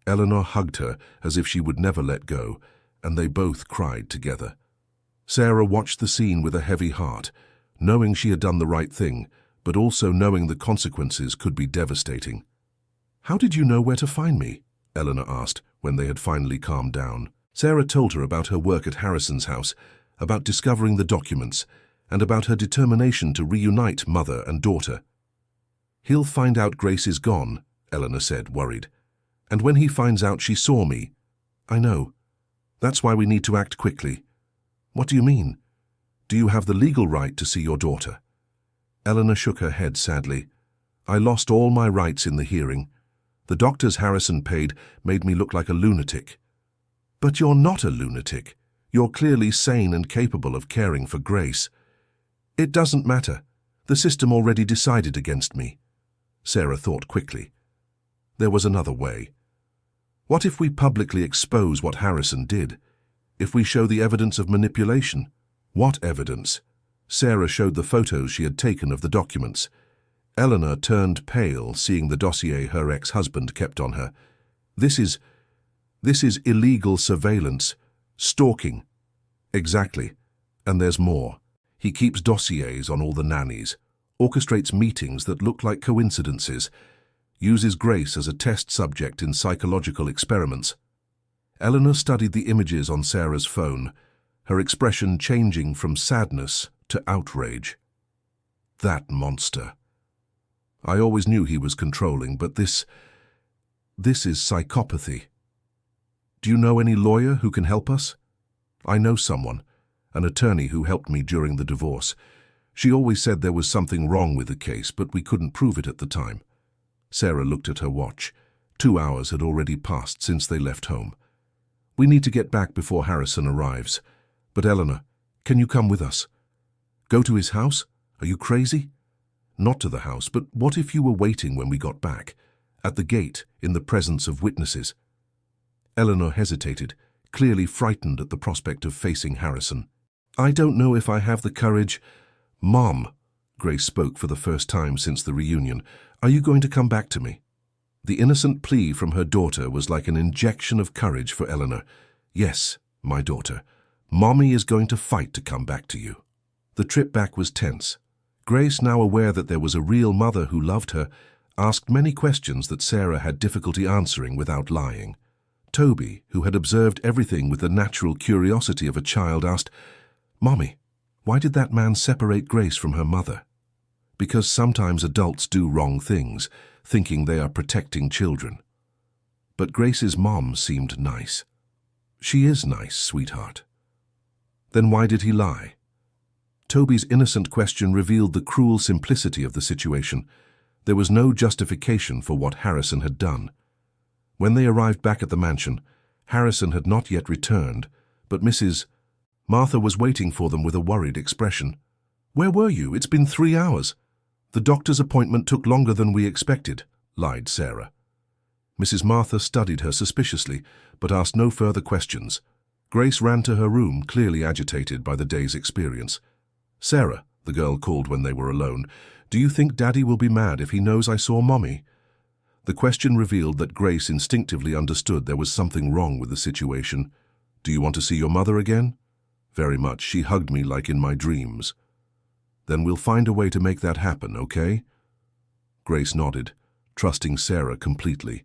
Eleanor hugged her as if she would never let go, and they both cried together. Sarah watched the scene with a heavy heart, knowing she had done the right thing, but also knowing the consequences could be devastating. "How did you know where to find me?" Eleanor asked when they had finally calmed down. Sarah told her about her work at Harrison's house, about discovering the documents, and about her determination to reunite mother and daughter. "He'll find out Grace is gone," Eleanor said, worried. "And when he finds out she saw me—" "I know. That's why we need to act quickly." "What do you mean? Do you have the legal right to see your daughter?" Eleanor shook her head sadly. "I lost all my rights in the hearing. The doctors Harrison paid made me look like a lunatic." "But you're not a lunatic. You're clearly sane and capable of caring for Grace." "It doesn't matter. The system already decided against me." Sarah thought quickly. There was another way. What if we publicly expose what Harrison did? If we show the evidence of manipulation? What evidence? Sarah showed the photos she had taken of the documents. Eleanor turned pale, seeing the dossier her ex-husband kept on her. This is illegal surveillance. Stalking." "Exactly. And there's more. He keeps dossiers on all the nannies, orchestrates meetings that look like coincidences, uses Grace as a test subject in psychological experiments." Eleanor studied the images on Sarah's phone, her expression changing from sadness to outrage. "That monster. I always knew he was controlling, but this is psychopathy. Do you know any lawyer who can help us?" "I know someone, an attorney who helped me during the divorce. She always said there was something wrong with the case, but we couldn't prove it at the time." Sarah looked at her watch. 2 hours had already passed since they left home. "We need to get back before Harrison arrives. But Eleanor, can you come with us?" "Go to his house? Are you crazy?" "Not to the house, but what if you were waiting when we got back? At the gate, in the presence of witnesses?" Eleanor hesitated, clearly frightened at the prospect of facing Harrison. "I don't know if I have the courage." "Mom," Grace spoke for the first time since the reunion, "are you going to come back to me?" The innocent plea from her daughter was like an injection of courage for Eleanor. "Yes, my daughter. Mommy is going to fight to come back to you." The trip back was tense. Grace, now aware that there was a real mother who loved her, asked many questions that Sarah had difficulty answering without lying. Toby, who had observed everything with the natural curiosity of a child, asked, "Mommy, why did that man separate Grace from her mother?" "Because sometimes adults do wrong things, thinking they are protecting children." But Grace's mom seemed nice. She is nice, sweetheart. Then why did he lie? Toby's innocent question revealed the cruel simplicity of the situation. There was no justification for what Harrison had done. When they arrived back at the mansion, Harrison had not yet returned, but Mrs. Martha was waiting for them with a worried expression. "Where were you? It's been 3 hours." "The doctor's appointment took longer than we expected," lied Sarah. Mrs. Martha studied her suspiciously, but asked no further questions. Grace ran to her room, clearly agitated by the day's experience. "Sarah," the girl called when they were alone, "do you think Daddy will be mad if he knows I saw Mommy?" The question revealed that Grace instinctively understood there was something wrong with the situation. "Do you want to see your mother again?" "Very much. She hugged me like in my dreams." "Then we'll find a way to make that happen, okay?" Grace nodded, trusting Sarah completely.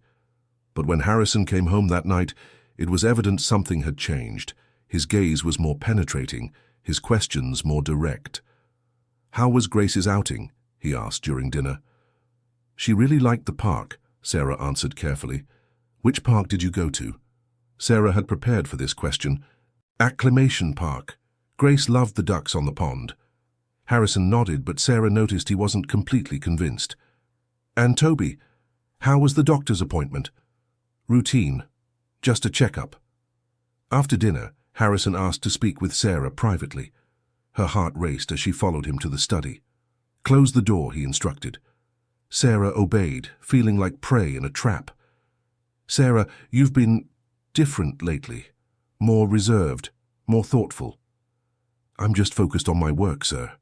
But when Harrison came home that night, it was evident something had changed. His gaze was more penetrating, his questions more direct. "How was Grace's outing?" he asked during dinner. "She really liked the park," Sarah answered carefully. "Which park did you go to?" Sarah had prepared for this question. "Acclimation Park. Grace loved the ducks on the pond." Harrison nodded, but Sarah noticed he wasn't completely convinced. "And Toby, how was the doctor's appointment?" "Routine. Just a checkup." After dinner, Harrison asked to speak with Sarah privately. Her heart raced as she followed him to the study. "Close the door," he instructed. Sarah obeyed, feeling like prey in a trap. "Sarah, you've been different lately. More reserved, more thoughtful." "I'm just focused on my work, sir."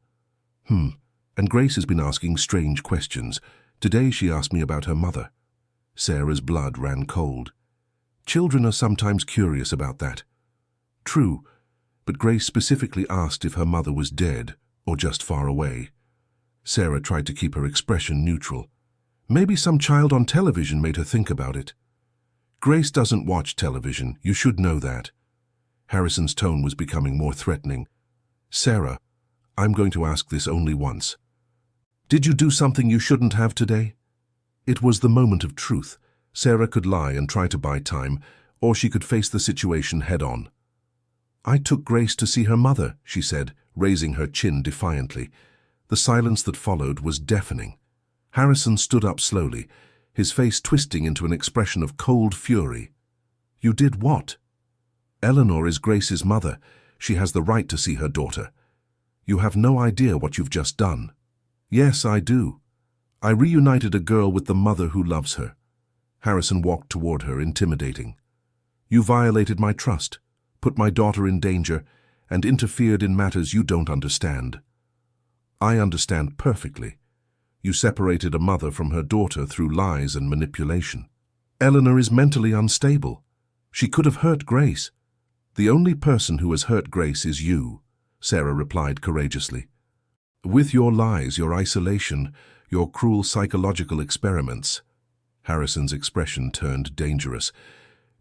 And Grace has been asking strange questions. Today she asked me about her mother." Sarah's blood ran cold. "Children are sometimes curious about that." "True, but Grace specifically asked if her mother was dead or just far away." Sarah tried to keep her expression neutral. "Maybe some child on television made her think about it." "Grace doesn't watch television, you should know that." Harrison's tone was becoming more threatening. "Sarah, I'm going to ask this only once. Did you do something you shouldn't have today?" It was the moment of truth. Sarah could lie and try to buy time, or she could face the situation head-on. "I took Grace to see her mother," she said, raising her chin defiantly. The silence that followed was deafening. Harrison stood up slowly, his face twisting into an expression of cold fury. "You did what?" "Eleanor is Grace's mother. She has the right to see her daughter." "You have no idea what you've just done." "Yes, I do. I reunited a girl with the mother who loves her." Harrison walked toward her, intimidating. "You violated my trust, put my daughter in danger, and interfered in matters you don't understand." "I understand perfectly. You separated a mother from her daughter through lies and manipulation." "Eleanor is mentally unstable. She could have hurt Grace." "The only person who has hurt Grace is you," Sarah replied courageously. "With your lies, your isolation, your cruel psychological experiments." Harrison's expression turned dangerous.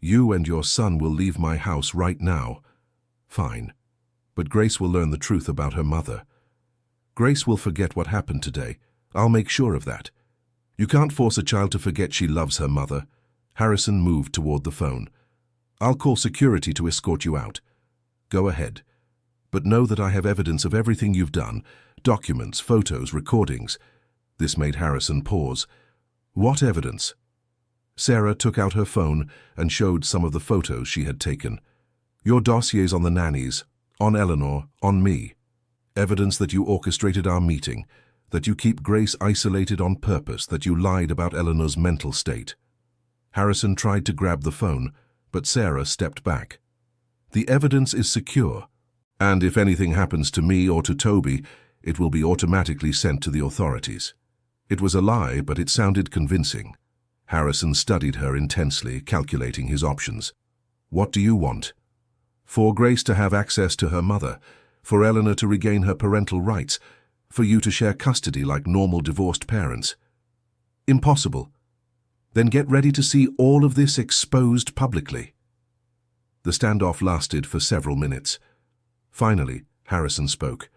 "You and your son will leave my house right now." "Fine. But Grace will learn the truth about her mother. Grace will forget what happened today. I'll make sure of that. You can't force a child to forget she loves her mother." Harrison moved toward the phone. "I'll call security to escort you out." "Go ahead. But know that I have evidence of everything you've done. Documents, photos, recordings." This made Harrison pause. "What evidence?" Sarah took out her phone and showed some of the photos she had taken. "Your dossiers on the nannies, on Eleanor, on me. Evidence that you orchestrated our meeting, that you keep Grace isolated on purpose, that you lied about Eleanor's mental state." Harrison tried to grab the phone, but Sarah stepped back. "The evidence is secure, and if anything happens to me or to Toby, it will be automatically sent to the authorities." It was a lie, but it sounded convincing. Harrison studied her intensely, calculating his options. "What do you want?" "For Grace to have access to her mother, for Eleanor to regain her parental rights, for you to share custody like normal divorced parents." "Impossible." "Then get ready to see all of this exposed publicly." The standoff lasted for several minutes. Finally, Harrison spoke.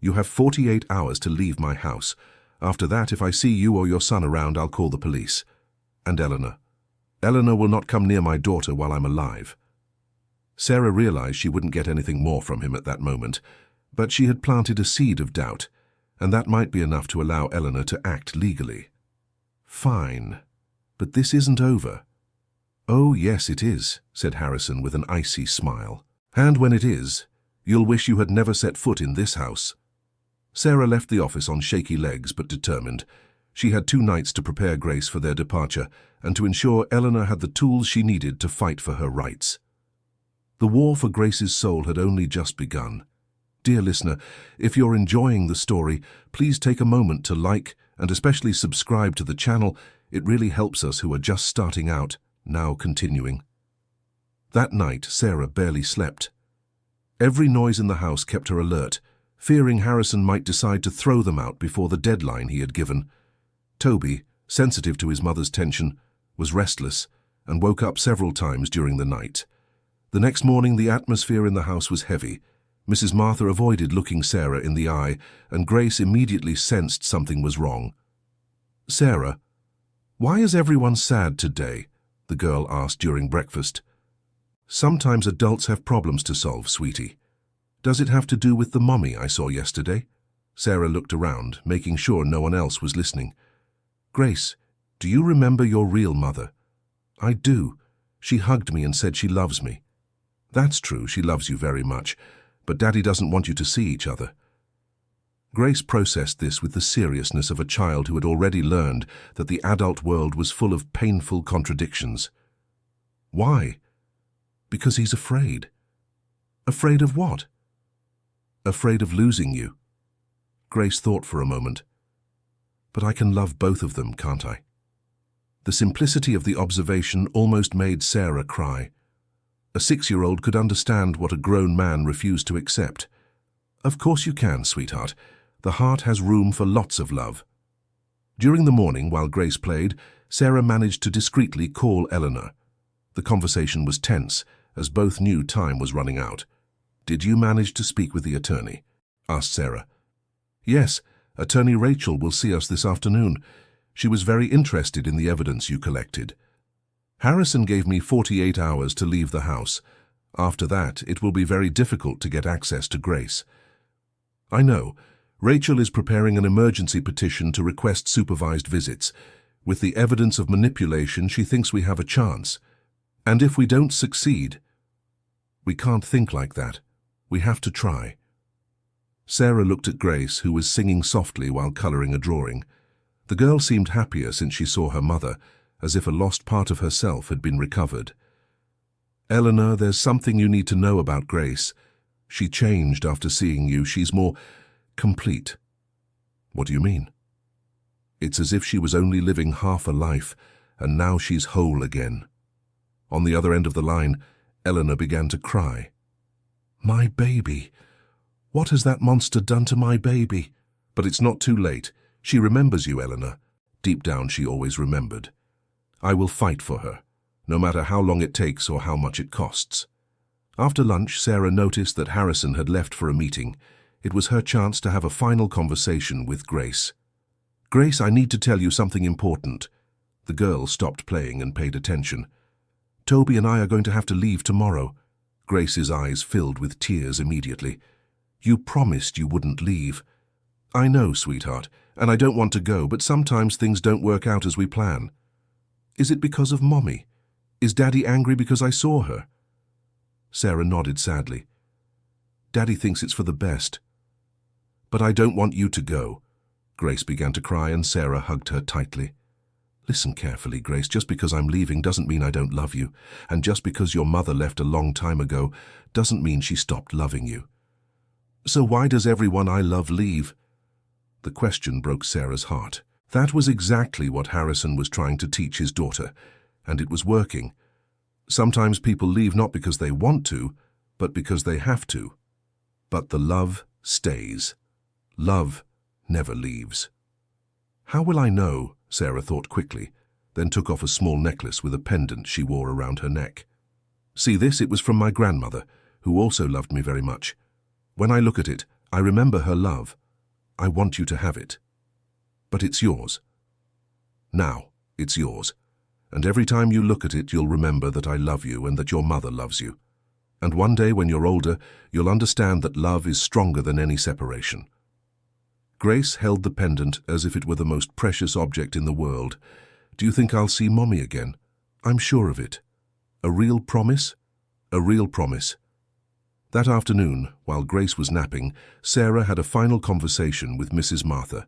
"You have 48 hours to leave my house. After that, if I see you or your son around, I'll call the police." "And Eleanor?" Eleanor will not come near my daughter while I'm alive." Sarah realized she wouldn't get anything more from him at that moment, but she had planted a seed of doubt, and that might be enough to allow Eleanor to act legally. "Fine, but this isn't over." "Oh, yes, it is," said Harrison with an icy smile. "And when it is, you'll wish you had never set foot in this house." Sarah left the office on shaky legs but determined. She had 2 nights to prepare Grace for their departure and to ensure Eleanor had the tools she needed to fight for her rights. The war for Grace's soul had only just begun. Dear listener, if you're enjoying the story, please take a moment to like and especially subscribe to the channel. It really helps us who are just starting out, now continuing. That night, Sarah barely slept. Every noise in the house kept her alert, fearing Harrison might decide to throw them out before the deadline he had given. Toby, sensitive to his mother's tension, was restless and woke up several times during the night. The next morning, the atmosphere in the house was heavy. Mrs. Martha avoided looking Sarah in the eye, and Grace immediately sensed something was wrong. "Sarah, why is everyone sad today?" the girl asked during breakfast. "Sometimes adults have problems to solve, sweetie. Does it have to do with the mommy I saw yesterday?" Sarah looked around, making sure no one else was listening. "Grace, do you remember your real mother?" "I do. She hugged me and said she loves me." "That's true, she loves you very much, but Daddy doesn't want you to see each other." Grace processed this with the seriousness of a child who had already learned that the adult world was full of painful contradictions. "Why?" "Because he's afraid." "Afraid of what?" "Afraid of losing you." Grace thought for a moment. "But I can love both of them, can't I?" The simplicity of the observation almost made Sarah cry. A 6-year-old could understand what a grown man refused to accept. "Of course you can, sweetheart. The heart has room for lots of love." During the morning, while Grace played, Sarah managed to discreetly call Eleanor. The conversation was tense, as both knew time was running out. "Did you manage to speak with the attorney?" asked Sarah. "Yes, Attorney Rachel will see us this afternoon. She was very interested in the evidence you collected. Harrison gave me 48 hours to leave the house. After that, it will be very difficult to get access to Grace." "I know. Rachel is preparing an emergency petition to request supervised visits. With the evidence of manipulation, she thinks we have a chance. And if we don't succeed..." "We can't think like that. We have to try." Sarah looked at Grace, who was singing softly while coloring a drawing. The girl seemed happier since she saw her mother, as if a lost part of herself had been recovered. "Eleanor, there's something you need to know about Grace. She changed after seeing you. She's more complete." "What do you mean?" "It's as if she was only living half a life, and now she's whole again." On the other end of the line, Eleanor began to cry. "My baby. What has that monster done to my baby?" "But it's not too late. She remembers you, Eleanor. Deep down, she always remembered. I will fight for her, no matter how long it takes or how much it costs." After lunch, Sarah noticed that Harrison had left for a meeting. It was her chance to have a final conversation with Grace. "Grace, I need to tell you something important." The girl stopped playing and paid attention. "Toby and I are going to have to leave tomorrow." Grace's eyes filled with tears immediately. "You promised you wouldn't leave." "I know, sweetheart, and I don't want to go, but sometimes things don't work out as we plan." "Is it because of Mommy? Is Daddy angry because I saw her?" Sarah nodded sadly. "Daddy thinks it's for the best." "But I don't want you to go." Grace began to cry and Sarah hugged her tightly. "Listen carefully, Grace. Just because I'm leaving doesn't mean I don't love you. And just because your mother left a long time ago doesn't mean she stopped loving you." "So why does everyone I love leave?" The question broke Sarah's heart. That was exactly what Harrison was trying to teach his daughter, and it was working. Sometimes people leave not because they want to, but because they have to. But the love stays. Love never leaves. "How will I know?" Sarah thought quickly, then took off a small necklace with a pendant she wore around her neck. "See this? It was from my grandmother, who also loved me very much. When I look at it, I remember her love. I want you to have it. But it's yours. Now, it's yours. And every time you look at it, you'll remember that I love you and that your mother loves you. And one day when you're older, you'll understand that love is stronger than any separation." Grace held the pendant as if it were the most precious object in the world. "Do you think I'll see Mommy again?" "I'm sure of it." "A real promise?" "A real promise." That afternoon, while Grace was napping, Sarah had a final conversation with Mrs. Martha.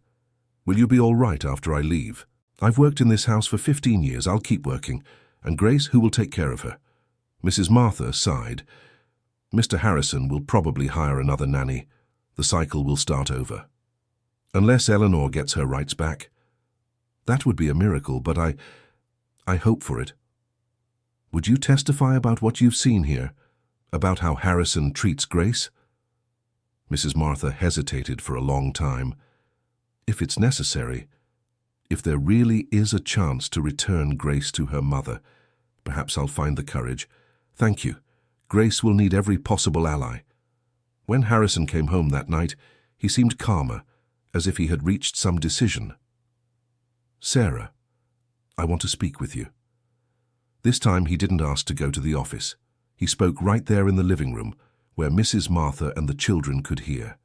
"Will you be all right after I leave? I've worked in this house for 15 years. I'll keep working. And Grace, who will take care of her?" Mrs. Martha sighed. "Mr. Harrison will probably hire another nanny. The cycle will start over. Unless Eleanor gets her rights back. That would be a miracle, but I hope for it. Would you testify about what you've seen here? About how Harrison treats Grace?" Mrs. Martha hesitated for a long time. "If it's necessary, if there really is a chance to return Grace to her mother, perhaps I'll find the courage. Thank you. Grace will need every possible ally." When Harrison came home that night, he seemed calmer, as if he had reached some decision. "Sarah, I want to speak with you." This time he didn't ask to go to the office. He spoke right there in the living room, where Mrs. Martha and the children could hear.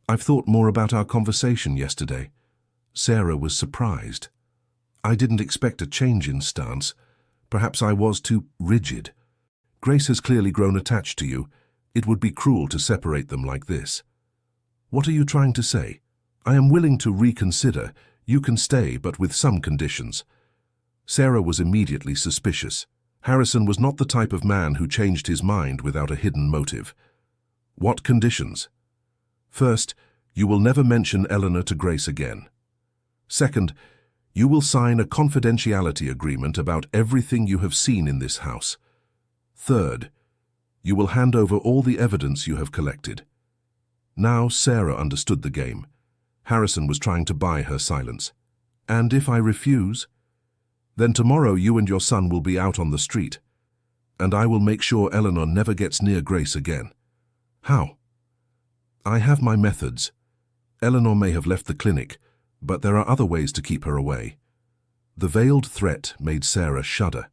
"I've thought more about our conversation yesterday." Sarah was surprised. "I didn't expect a change in stance. Perhaps I was too rigid. Grace has clearly grown attached to you. It would be cruel to separate them like this." "What are you trying to say?" "I am willing to reconsider. You can stay, but with some conditions." Sarah was immediately suspicious. Harrison was not the type of man who changed his mind without a hidden motive. "What conditions?" "First, you will never mention Eleanor to Grace again. Second, you will sign a confidentiality agreement about everything you have seen in this house. Third, you will hand over all the evidence you have collected." Now Sarah understood the game. Harrison was trying to buy her silence. "And if I refuse?" "Then tomorrow you and your son will be out on the street, and I will make sure Eleanor never gets near Grace again." "How?" "I have my methods. Eleanor may have left the clinic, but there are other ways to keep her away." The veiled threat made Sarah shudder.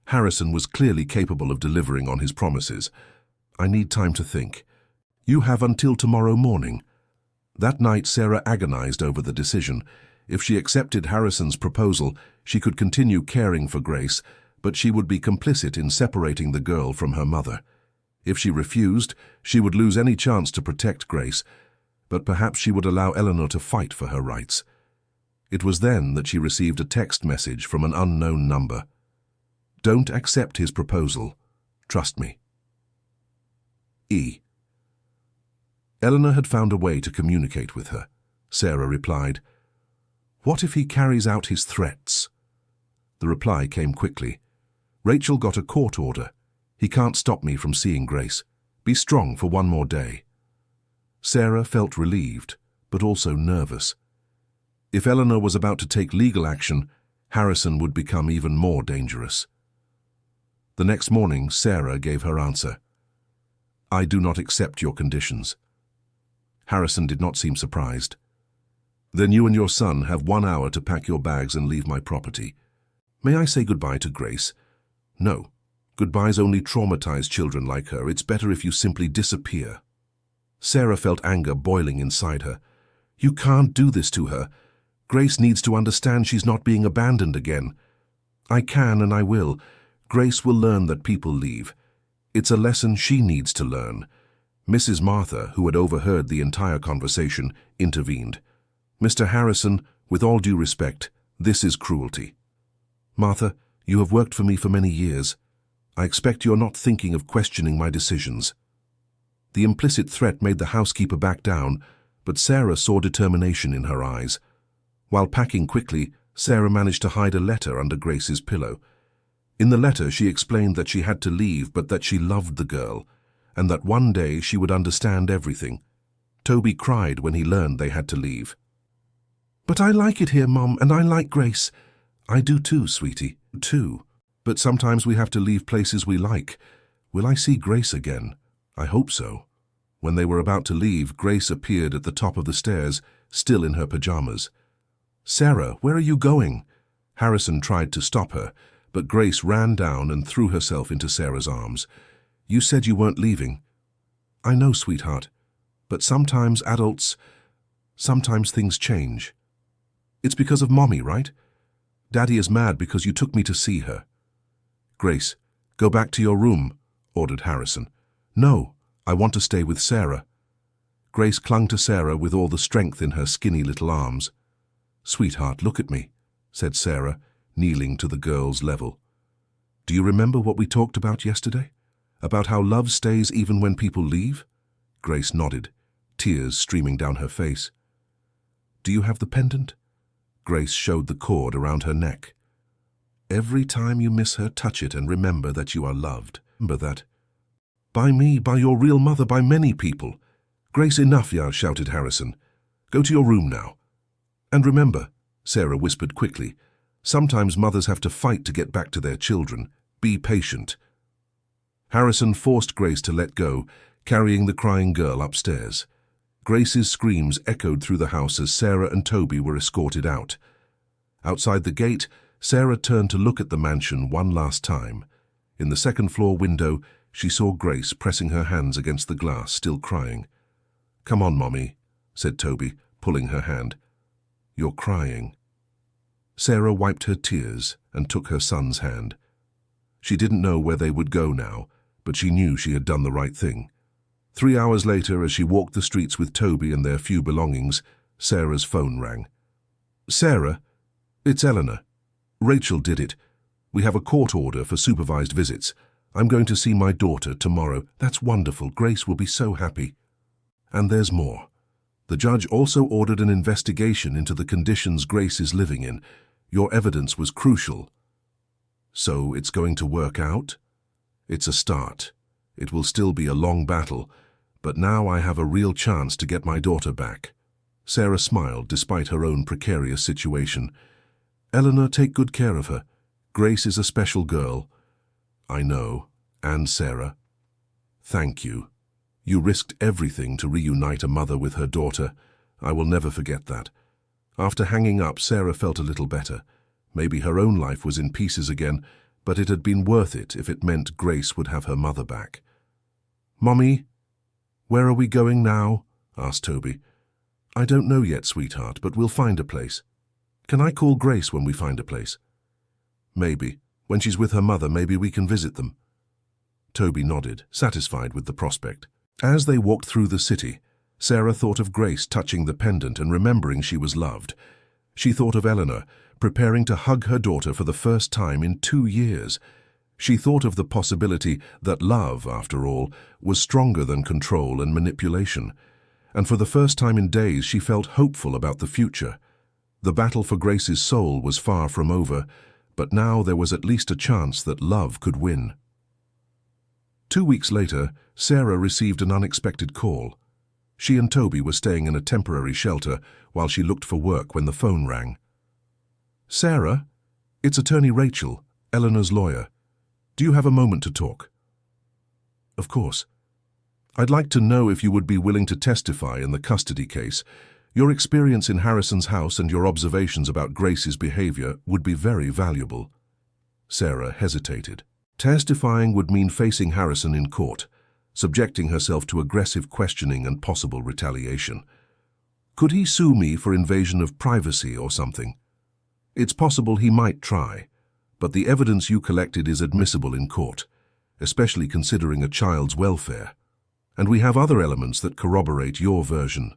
Harrison was clearly capable of delivering on his promises. "I need time to think." "You have until tomorrow morning." That night Sarah agonized over the decision. If she accepted Harrison's proposal, she could continue caring for Grace, but she would be complicit in separating the girl from her mother. If she refused, she would lose any chance to protect Grace, but perhaps she would allow Eleanor to fight for her rights. It was then that she received a text message from an unknown number. "Don't accept his proposal. Trust me. E." Eleanor had found a way to communicate with her. Sarah replied, "What if he carries out his threats?" The reply came quickly. "Rachel got a court order. He can't stop me from seeing Grace. Be strong for one more day." Sarah felt relieved, but also nervous. If Eleanor was about to take legal action, Harrison would become even more dangerous. The next morning, Sarah gave her answer. "I do not accept your conditions." Harrison did not seem surprised. "Then you and your son have 1 hour to pack your bags and leave my property." "May I say goodbye to Grace?" "No. Goodbyes only traumatize children like her. It's better if you simply disappear." Sarah felt anger boiling inside her. "You can't do this to her. Grace needs to understand she's not being abandoned again." "I can and I will. Grace will learn that people leave. It's a lesson she needs to learn." Mrs. Martha, who had overheard the entire conversation, intervened. "Mr. Harrison, with all due respect, this is cruelty." "Martha, you have worked for me for many years. I expect you're not thinking of questioning my decisions." The implicit threat made the housekeeper back down, but Sarah saw determination in her eyes. While packing quickly, Sarah managed to hide a letter under Grace's pillow. In the letter, she explained that she had to leave, but that she loved the girl, and that one day she would understand everything. Toby cried when he learned they had to leave. "But I like it here, Mom, and I like Grace." "I do too, sweetie, too. But sometimes we have to leave places we like. Will I see Grace again?" "I hope so." When they were about to leave, Grace appeared at the top of the stairs, still in her pajamas. "Sarah, where are you going?" Harrison tried to stop her, but Grace ran down and threw herself into Sarah's arms. "You said you weren't leaving." "I know, sweetheart, but sometimes things change. It's because of Mommy, right? Daddy is mad because you took me to see her." "Grace, go back to your room," ordered Harrison. "No, I want to stay with Sarah." Grace clung to Sarah with all the strength in her skinny little arms. "Sweetheart, look at me," said Sarah, kneeling to the girl's level. "Do you remember what we talked about yesterday? About how love stays even when people leave?" Grace nodded, tears streaming down her face. "Do you have the pendant?" Grace showed the cord around her neck. "Every time you miss her, touch it and remember that you are loved. Remember that." "By me, by your real mother, by many people." "Grace, enough," shouted Harrison. "Go to your room now. And remember," Sarah whispered quickly, "sometimes mothers have to fight to get back to their children. Be patient." Harrison forced Grace to let go, carrying the crying girl upstairs. Grace's screams echoed through the house as Sarah and Toby were escorted out. Outside the gate, Sarah turned to look at the mansion one last time. In the second-floor window, she saw Grace pressing her hands against the glass, still crying. "Come on, Mommy," said Toby, pulling her hand. "You're crying." Sarah wiped her tears and took her son's hand. She didn't know where they would go now, but she knew she had done the right thing. 3 hours later, as she walked the streets with Toby and their few belongings, Sarah's phone rang. "Sarah, it's Eleanor. Rachel did it. We have a court order for supervised visits. I'm going to see my daughter tomorrow." "That's wonderful. Grace will be so happy." "And there's more. The judge also ordered an investigation into the conditions Grace is living in. Your evidence was crucial." "So it's going to work out?" "It's a start. It will still be a long battle, but now I have a real chance to get my daughter back." Sarah smiled despite her own precarious situation. "Eleanor, take good care of her. Grace is a special girl." "I know. And Sarah. Thank you. You risked everything to reunite a mother with her daughter. I will never forget that." After hanging up, Sarah felt a little better. Maybe her own life was in pieces again, but it had been worth it if it meant Grace would have her mother back. "Mommy, where are we going now?" asked Toby. "I don't know yet, sweetheart, but we'll find a place." "Can I call Grace when we find a place?" "Maybe. When she's with her mother, maybe we can visit them." Toby nodded, satisfied with the prospect. As they walked through the city, Sarah thought of Grace touching the pendant and remembering she was loved. She thought of Eleanor, preparing to hug her daughter for the first time in 2 years. She thought of the possibility that love, after all, was stronger than control and manipulation. And for the first time in days, she felt hopeful about the future. The battle for Grace's soul was far from over, but now there was at least a chance that love could win. 2 weeks later, Sarah received an unexpected call. She and Toby were staying in a temporary shelter while she looked for work when the phone rang. "Sarah, it's Attorney Rachel, Eleanor's lawyer. Do you have a moment to talk?" "Of course. I'd like to know if you would be willing to testify in the custody case. Your experience in Harrison's house and your observations about Grace's behavior would be very valuable." Sarah hesitated. Testifying would mean facing Harrison in court, subjecting herself to aggressive questioning and possible retaliation. "Could he sue me for invasion of privacy or something?" "It's possible he might try, but the evidence you collected is admissible in court, especially considering a child's welfare. And we have other elements that corroborate your version."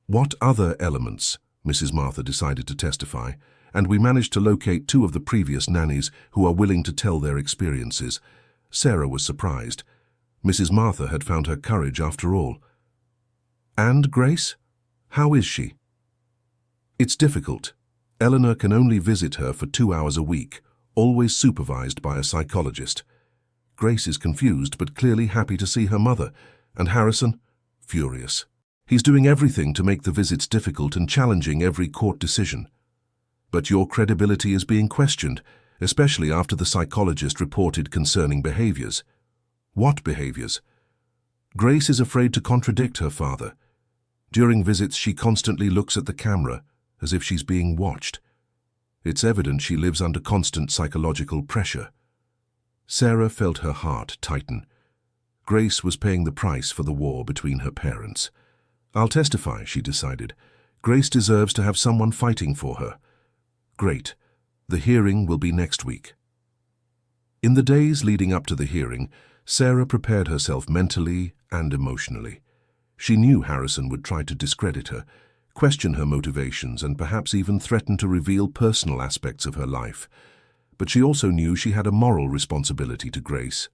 "What other elements?" Mrs. Martha decided to testify, and we managed to locate 2 of the previous nannies who are willing to tell their experiences. Sarah was surprised. Mrs. Martha had found her courage after all. "And Grace? How is she?" "It's difficult. Eleanor can only visit her for 2 hours a week, always supervised by a psychologist. Grace is confused but clearly happy to see her mother, and Harrison? Furious. He's doing everything to make the visits difficult and challenging every court decision. But your credibility is being questioned, especially after the psychologist reported concerning behaviors." "What behaviors?" "Grace is afraid to contradict her father. During visits, she constantly looks at the camera, as if she's being watched." It's evident she lives under constant psychological pressure. Sarah felt her heart tighten. Grace was paying the price for the war between her parents. I'll testify, she decided. Grace deserves to have someone fighting for her. Great. The hearing will be next week. In the days leading up to the hearing, Sarah prepared herself mentally and emotionally. She knew Harrison would try to discredit her, question her motivations, and perhaps even threaten to reveal personal aspects of her life. But she also knew she had a moral responsibility to Grace.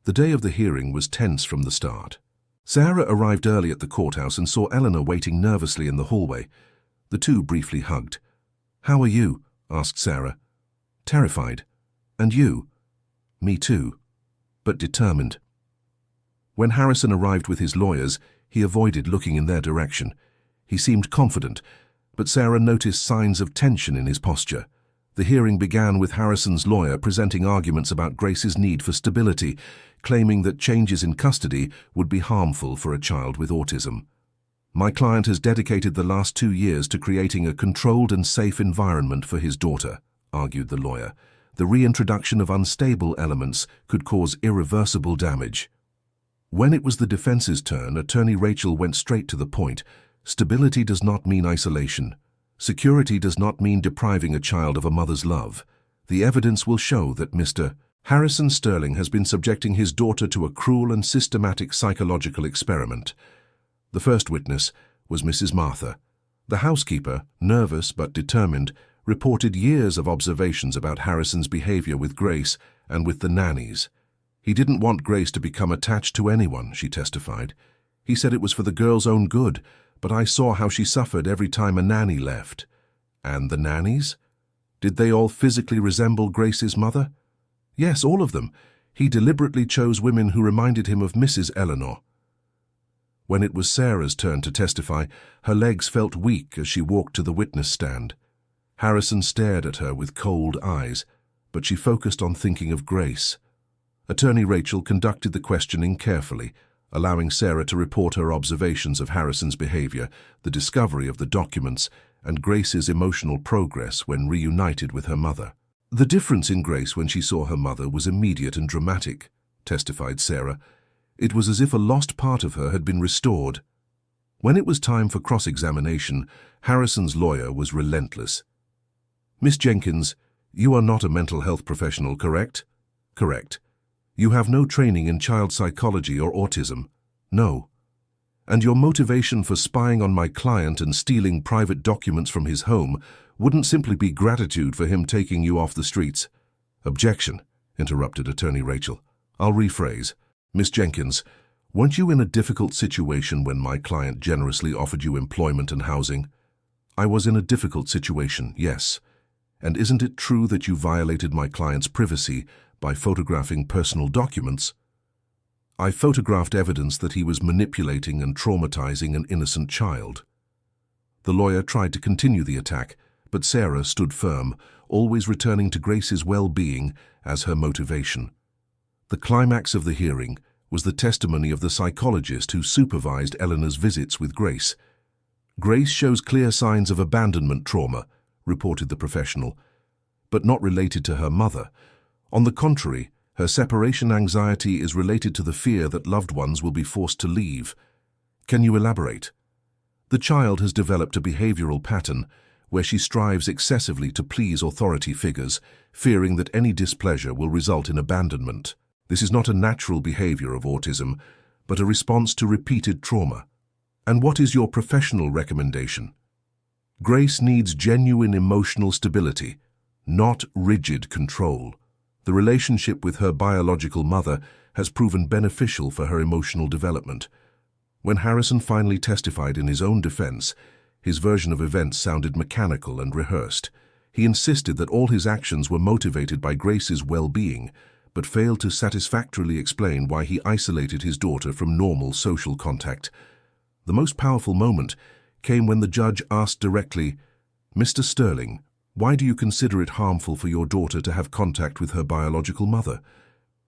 The day of the hearing was tense from the start. Sarah arrived early at the courthouse and saw Eleanor waiting nervously in the hallway. The two briefly hugged. "How are you?" asked Sarah. "Terrified. And you?" "Me too, but determined." When Harrison arrived with his lawyers, he avoided looking in their direction. He seemed confident, but Sarah noticed signs of tension in his posture. The hearing began with Harrison's lawyer presenting arguments about Grace's need for stability, claiming that changes in custody would be harmful for a child with autism. "My client has dedicated the last 2 years to creating a controlled and safe environment for his daughter," argued the lawyer. "The reintroduction of unstable elements could cause irreversible damage." When it was the defense's turn, Attorney Rachel went straight to the point. Stability does not mean isolation. Security does not mean depriving a child of a mother's love. The evidence will show that Mr. Harrison Sterling has been subjecting his daughter to a cruel and systematic psychological experiment. The first witness was Mrs. Martha. The housekeeper, nervous but determined, reported years of observations about Harrison's behavior with Grace and with the nannies. "He didn't want Grace to become attached to anyone," she testified. "He said it was for the girl's own good, but I saw how she suffered every time a nanny left." "And the nannies? Did they all physically resemble Grace's mother?" "Yes, all of them. He deliberately chose women who reminded him of Mrs. Eleanor." When it was Sarah's turn to testify, her legs felt weak as she walked to the witness stand. Harrison stared at her with cold eyes, but she focused on thinking of Grace. Attorney Rachel conducted the questioning carefully, allowing Sarah to report her observations of Harrison's behavior, the discovery of the documents, and Grace's emotional progress when reunited with her mother. "The difference in Grace when she saw her mother was immediate and dramatic," testified Sarah. "It was as if a lost part of her had been restored." When it was time for cross-examination, Harrison's lawyer was relentless. "Miss Jenkins, you are not a mental health professional, correct?" "Correct." "You have no training in child psychology or autism?" "No." "And your motivation for spying on my client and stealing private documents from his home wouldn't simply be gratitude for him taking you off the streets?" "Objection," interrupted Attorney Rachel. "I'll rephrase. Miss Jenkins, weren't you in a difficult situation when my client generously offered you employment and housing?" "I was in a difficult situation, yes. And isn't it true that you violated my client's privacy by photographing personal documents?" "I photographed evidence that he was manipulating and traumatizing an innocent child." The lawyer tried to continue the attack, but Sarah stood firm, always returning to Grace's well-being as her motivation. The climax of the hearing was the testimony of the psychologist who supervised Eleanor's visits with Grace. "Grace shows clear signs of abandonment trauma," reported the professional, "but not related to her mother. On the contrary, her separation anxiety is related to the fear that loved ones will be forced to leave." "Can you elaborate?" "The child has developed a behavioral pattern where she strives excessively to please authority figures, fearing that any displeasure will result in abandonment. This is not a natural behavior of autism, but a response to repeated trauma." "And what is your professional recommendation?" "Grace needs genuine emotional stability, not rigid control. The relationship with her biological mother has proven beneficial for her emotional development." When Harrison finally testified in his own defense, his version of events sounded mechanical and rehearsed. He insisted that all his actions were motivated by Grace's well-being, but failed to satisfactorily explain why he isolated his daughter from normal social contact. The most powerful moment came when the judge asked directly, "Mr. Sterling, why do you consider it harmful for your daughter to have contact with her biological mother?"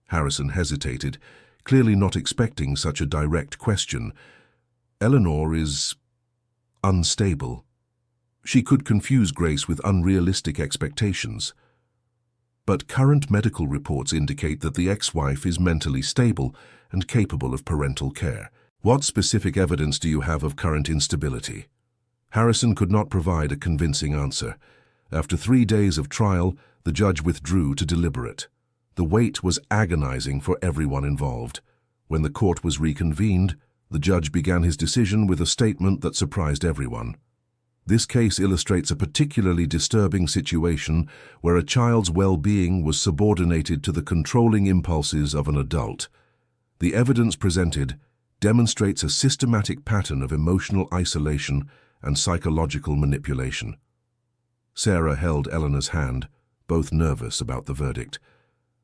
Harrison hesitated, clearly not expecting such a direct question. "Eleanor is unstable." She could confuse Grace with unrealistic expectations. But current medical reports indicate that the ex-wife is mentally stable and capable of parental care. What specific evidence do you have of current instability? Harrison could not provide a convincing answer. After 3 days of trial, the judge withdrew to deliberate. The wait was agonizing for everyone involved. When the court was reconvened, the judge began his decision with a statement that surprised everyone. This case illustrates a particularly disturbing situation where a child's well-being was subordinated to the controlling impulses of an adult. The evidence presented demonstrates a systematic pattern of emotional isolation and psychological manipulation. Sarah held Eleanor's hand, both nervous about the verdict.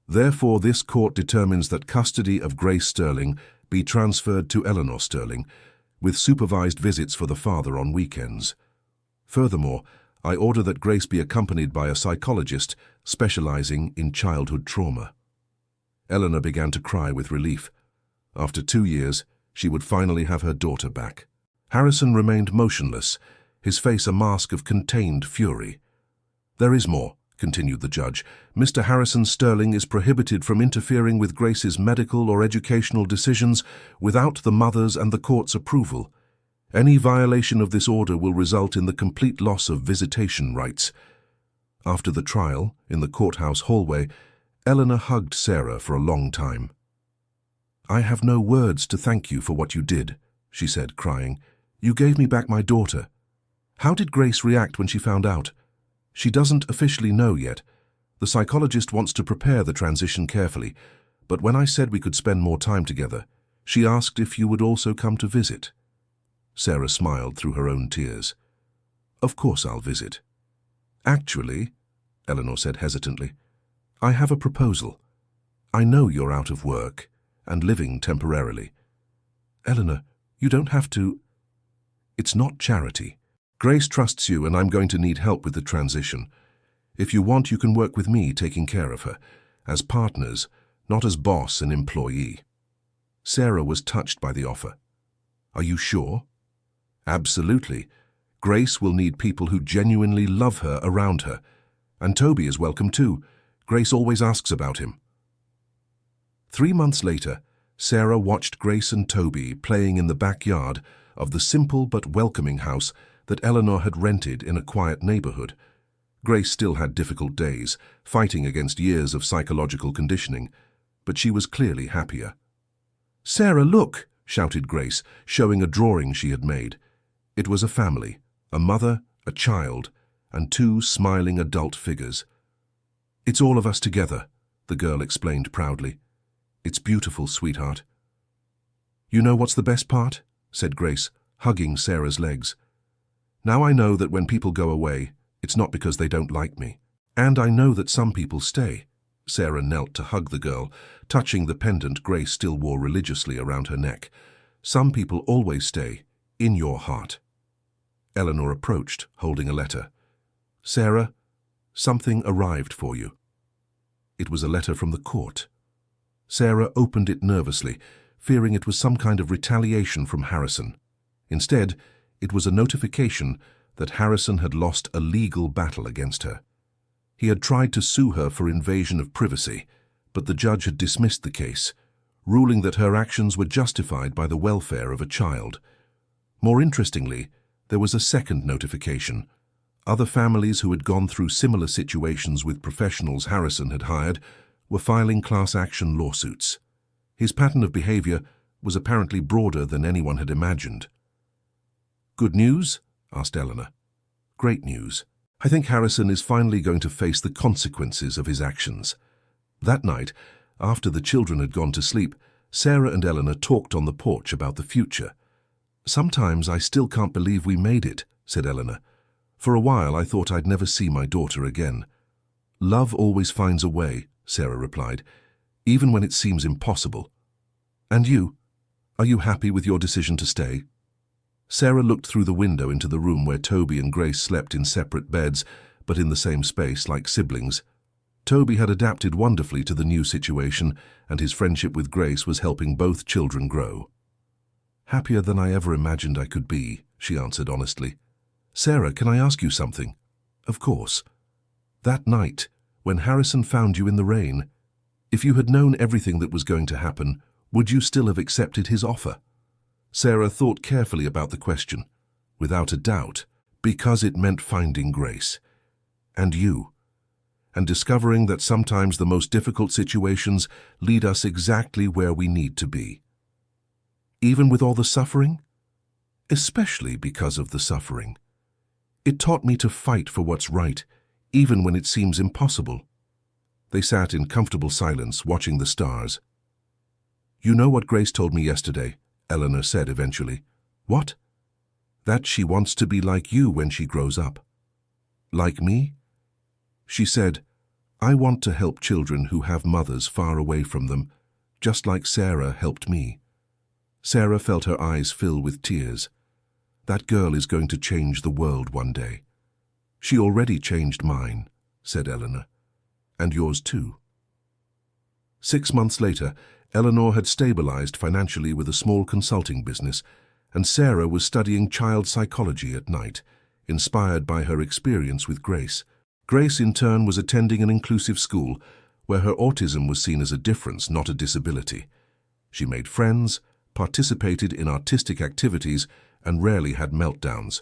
Therefore, this court determines that custody of Grace Sterling be transferred to Eleanor Sterling, with supervised visits for the father on weekends. Furthermore, I order that Grace be accompanied by a psychologist specializing in childhood trauma. Eleanor began to cry with relief. After 2 years, she would finally have her daughter back. Harrison remained motionless, his face a mask of contained fury. "There is more," continued the judge. "Mr. Harrison Sterling is prohibited from interfering with Grace's medical or educational decisions without the mother's and the court's approval. Any violation of this order will result in the complete loss of visitation rights." After the trial, in the courthouse hallway, Eleanor hugged Sarah for a long time. "I have no words to thank you for what you did," she said, crying. "You gave me back my daughter. How did Grace react when she found out?" "She doesn't officially know yet. The psychologist wants to prepare the transition carefully, but when I said we could spend more time together, she asked if you would also come to visit." Sarah smiled through her own tears. "Of course I'll visit." "Actually," Eleanor said hesitantly, "I have a proposal. I know you're out of work and living temporarily." "Eleanor, you don't have to." "It's not charity. Grace trusts you and I'm going to need help with the transition. If you want, you can work with me taking care of her, as partners, not as boss and employee." Sarah was touched by the offer. "Are you sure?" "Absolutely. Grace will need people who genuinely love her around her. And Toby is welcome too. Grace always asks about him." 3 months later, Sarah watched Grace and Toby playing in the backyard of the simple but welcoming house that Eleanor had rented in a quiet neighborhood. Grace still had difficult days, fighting against years of psychological conditioning, but she was clearly happier. "Sarah, look!" shouted Grace, showing a drawing she had made. It was a family, a mother, a child, and 2 smiling adult figures. "It's all of us together," the girl explained proudly. "It's beautiful, sweetheart." "You know what's the best part?" said Grace, hugging Sarah's legs. "Now I know that when people go away, it's not because they don't like me. And I know that some people stay." Sarah knelt to hug the girl, touching the pendant Grace still wore religiously around her neck. "Some people always stay, in your heart." Eleanor approached, holding a letter. "Sarah, something arrived for you." It was a letter from the court. Sarah opened it nervously, fearing it was some kind of retaliation from Harrison. Instead, it was a notification that Harrison had lost a legal battle against her. He had tried to sue her for invasion of privacy, but the judge had dismissed the case, ruling that her actions were justified by the welfare of a child. More interestingly, there was a second notification. Other families who had gone through similar situations with professionals Harrison had hired were filing class action lawsuits. His pattern of behavior was apparently broader than anyone had imagined. "Good news?" asked Eleanor. "Great news. I think Harrison is finally going to face the consequences of his actions." That night, after the children had gone to sleep, Sarah and Eleanor talked on the porch about the future. "Sometimes I still can't believe we made it," said Eleanor. "For a while I thought I'd never see my daughter again." "Love always finds a way," Sarah replied, "even when it seems impossible." "And you? Are you happy with your decision to stay?" Sarah looked through the window into the room where Toby and Grace slept in separate beds, but in the same space like siblings. Toby had adapted wonderfully to the new situation, and his friendship with Grace was helping both children grow. "Happier than I ever imagined I could be," she answered honestly. Sarah, can I ask you something? Of course. That night, when Harrison found you in the rain, if you had known everything that was going to happen, would you still have accepted his offer? Sarah thought carefully about the question. Without a doubt, because it meant finding Grace. And you. And discovering that sometimes the most difficult situations lead us exactly where we need to be. Even with all the suffering? Especially because of the suffering. It taught me to fight for what's right, even when it seems impossible. They sat in comfortable silence, watching the stars. You know what Grace told me yesterday, Eleanor said eventually. What? That she wants to be like you when she grows up. Like me? She said, I want to help children who have mothers far away from them, just like Sarah helped me. Sarah felt her eyes fill with tears. That girl is going to change the world one day. She already changed mine, said Eleanor. And yours too. 6 months later, Eleanor had stabilized financially with a small consulting business, and Sarah was studying child psychology at night, inspired by her experience with Grace. Grace, in turn, was attending an inclusive school where her autism was seen as a difference, not a disability. She made friends, participated in artistic activities, and rarely had meltdowns.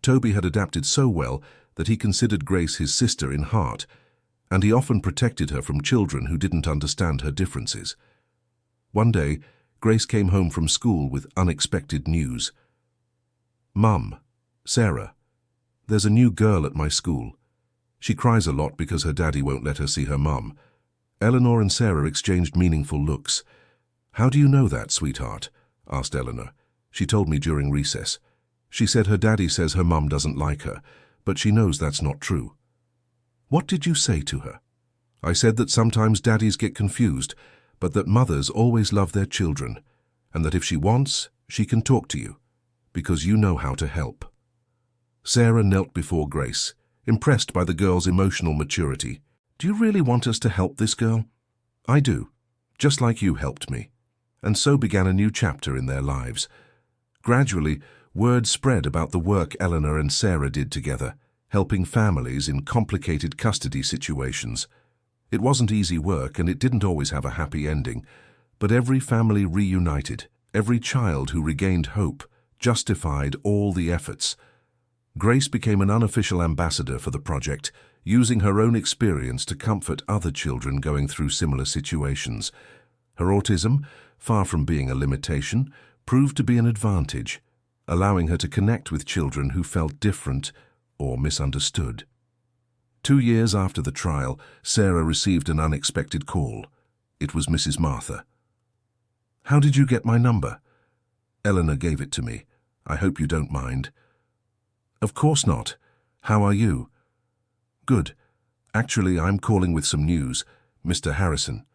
Toby had adapted so well that he considered Grace his sister in heart, and he often protected her from children who didn't understand her differences. One day, Grace came home from school with unexpected news. Mum, Sarah, there's a new girl at my school. She cries a lot because her daddy won't let her see her mum. Eleanor and Sarah exchanged meaningful looks. How do you know that, sweetheart? Asked Eleanor. She told me during recess. She said her daddy says her mum doesn't like her, but she knows that's not true. What did you say to her? I said that sometimes daddies get confused, but that mothers always love their children, and that if she wants, she can talk to you, because you know how to help. Sarah knelt before Grace, impressed by the girl's emotional maturity. Do you really want us to help this girl? I do, just like you helped me. And so began a new chapter in their lives. Gradually, word spread about the work Eleanor and Sarah did together, helping families in complicated custody situations. It wasn't easy work and it didn't always have a happy ending, but every family reunited, every child who regained hope, justified all the efforts. Grace became an unofficial ambassador for the project, using her own experience to comfort other children going through similar situations. Her autism, far from being a limitation, proved to be an advantage, allowing her to connect with children who felt different or misunderstood. 2 years after the trial, Sarah received an unexpected call. It was Mrs. Martha. How did you get my number? Eleanor gave it to me. I hope you don't mind. Of course not. How are you? Good. Actually, I'm calling with some news. Mr. Harrison.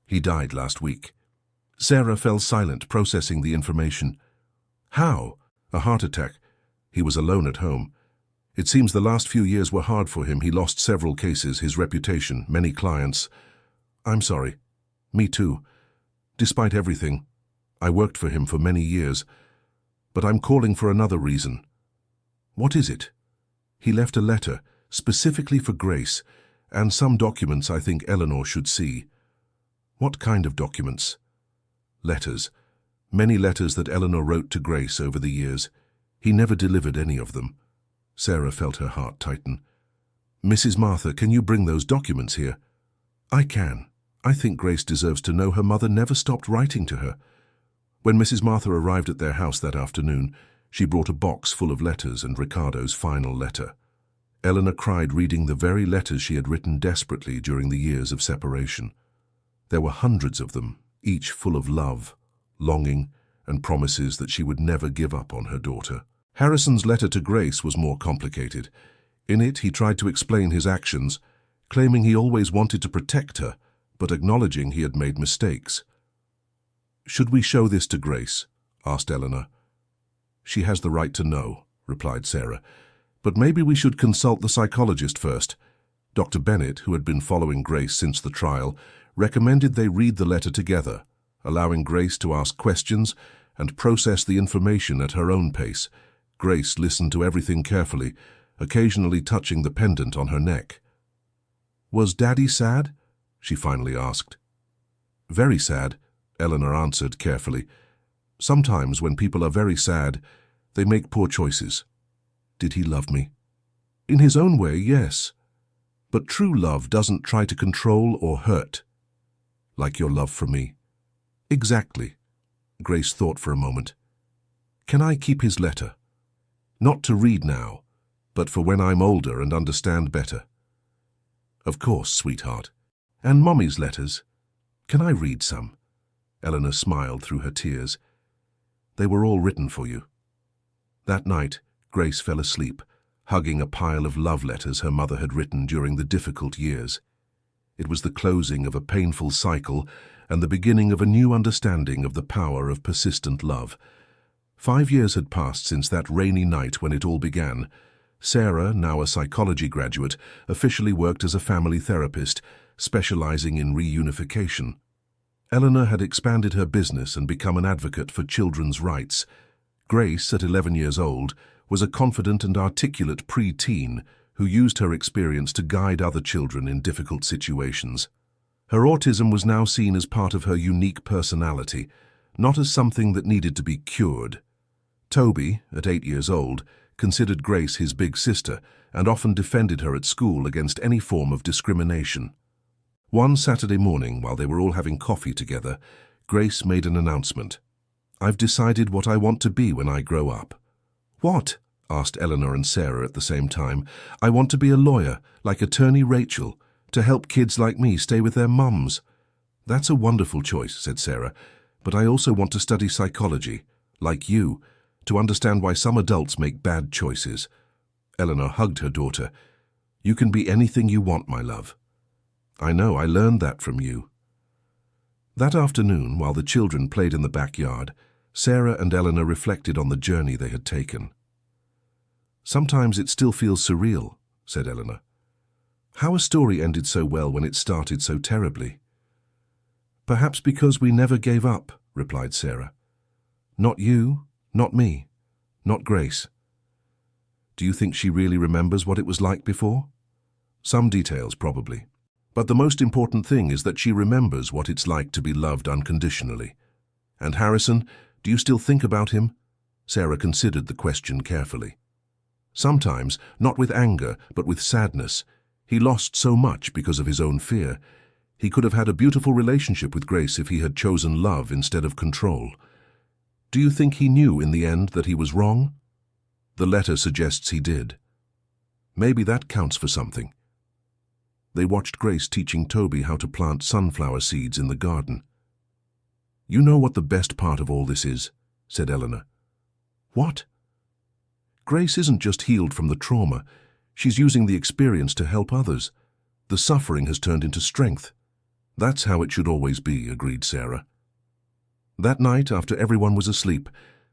He died last week. Sarah fell silent, processing the information. How? A heart attack. He was alone at home. It seems the last few years were hard for him. He lost several cases, his reputation, many clients. I'm sorry. Me too. Despite everything, I worked for him for many years. But I'm calling for another reason. What is it? He left a letter, specifically for Grace, and some documents I think Eleanor should see. What kind of documents? Letters. Many letters that Eleanor wrote to Grace over the years. He never delivered any of them. Sarah felt her heart tighten. Mrs. Martha, can you bring those documents here? I can. I think Grace deserves to know her mother never stopped writing to her. When Mrs. Martha arrived at their house that afternoon, she brought a box full of letters and Ricardo's final letter. Eleanor cried reading the very letters she had written desperately during the years of separation. There were hundreds of them, each full of love, longing, and promises that she would never give up on her daughter. Harrison's letter to Grace was more complicated. In it, he tried to explain his actions, claiming he always wanted to protect her, but acknowledging he had made mistakes. Should we show this to Grace? Asked Eleanor. She has the right to know, replied Sarah. But maybe we should consult the psychologist first. Dr. Bennett, who had been following Grace since the trial, recommended they read the letter together, allowing Grace to ask questions and process the information at her own pace. Grace listened to everything carefully, occasionally touching the pendant on her neck. "Was Daddy sad?" she finally asked. "Very sad," Eleanor answered carefully. "Sometimes when people are very sad, they make poor choices. Did he love me?" "In his own way, yes. But true love doesn't try to control or hurt. Like your love for me." "Exactly." Grace thought for a moment. "Can I keep his letter? Not to read now, but for when I'm older and understand better." "Of course, sweetheart. And Mommy's letters. Can I read some?" Eleanor smiled through her tears. "They were all written for you." That night, Grace fell asleep, hugging a pile of love letters her mother had written during the difficult years. It was the closing of a painful cycle and the beginning of a new understanding of the power of persistent love. 5 years had passed since that rainy night when it all began. Sarah, now a psychology graduate, officially worked as a family therapist, specializing in reunification. Eleanor had expanded her business and become an advocate for children's rights. Grace, at 11 years old, was a confident and articulate pre-teen who used her experience to guide other children in difficult situations. Her autism was now seen as part of her unique personality, not as something that needed to be cured. Toby, at 8 years old, considered Grace his big sister and often defended her at school against any form of discrimination. One Saturday morning, while they were all having coffee together, Grace made an announcement. "I've decided what I want to be when I grow up." "What?" asked Eleanor and Sarah at the same time. "I want to be a lawyer, like Attorney Rachel, to help kids like me stay with their mums." "That's a wonderful choice," said Sarah, "but I also want to study psychology, like you, to understand why some adults make bad choices." Eleanor hugged her daughter. "You can be anything you want, my love." "I know, I learned that from you." That afternoon, while the children played in the backyard, Sarah and Eleanor reflected on the journey they had taken. "Sometimes it still feels surreal," said Eleanor. "How a story ended so well when it started so terribly." "Perhaps because we never gave up," replied Sarah. "Not you, not me, not Grace." "Do you think she really remembers what it was like before?" "Some details, probably. But the most important thing is that she remembers what it's like to be loved unconditionally." "And Harrison, do you still think about him?" Sarah considered the question carefully. "Sometimes, not with anger, but with sadness. He lost so much because of his own fear. He could have had a beautiful relationship with Grace if he had chosen love instead of control." "Do you think he knew in the end that he was wrong?" "The letter suggests he did." "Maybe that counts for something." They watched Grace teaching Toby how to plant sunflower seeds in the garden. "You know what the best part of all this is," said Eleanor. "What?" "Grace isn't just healed from the trauma. She's using the experience to help others. The suffering has turned into strength." "That's how it should always be," agreed Sarah. That night, after everyone was asleep,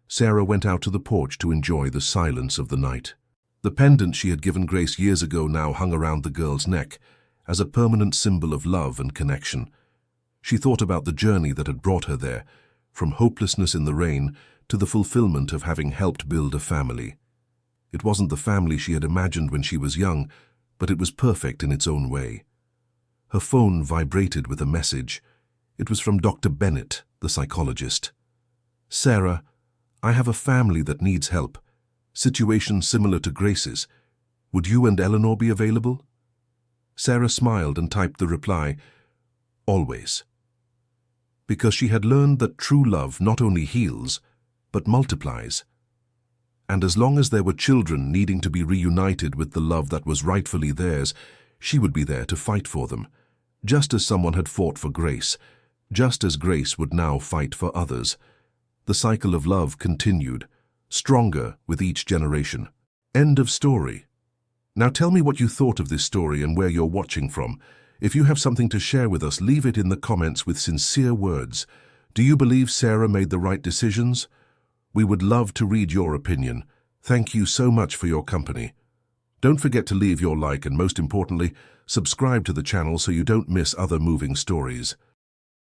Sarah went out to the porch to enjoy the silence of the night. The pendant she had given Grace years ago now hung around the girl's neck, as a permanent symbol of love and connection. She thought about the journey that had brought her there, from hopelessness in the rain to the fulfillment of having helped build a family. It wasn't the family she had imagined when she was young, but it was perfect in its own way. Her phone vibrated with a message. It was from Dr. Bennett, the psychologist. "Sarah, I have a family that needs help. Situation similar to Grace's. Would you and Eleanor be available?" Sarah smiled and typed the reply, "Always." Because she had learned that true love not only heals, but multiplies. And as long as there were children needing to be reunited with the love that was rightfully theirs, she would be there to fight for them, just as someone had fought for Grace, just as Grace would now fight for others. The cycle of love continued, stronger with each generation. End of story. Now tell me what you thought of this story and where you're watching from. If you have something to share with us, leave it in the comments with sincere words. Do you believe Sarah made the right decisions? We would love to read your opinion. Thank you so much for your company. Don't forget to leave your like and, most importantly, subscribe to the channel so you don't miss other moving stories.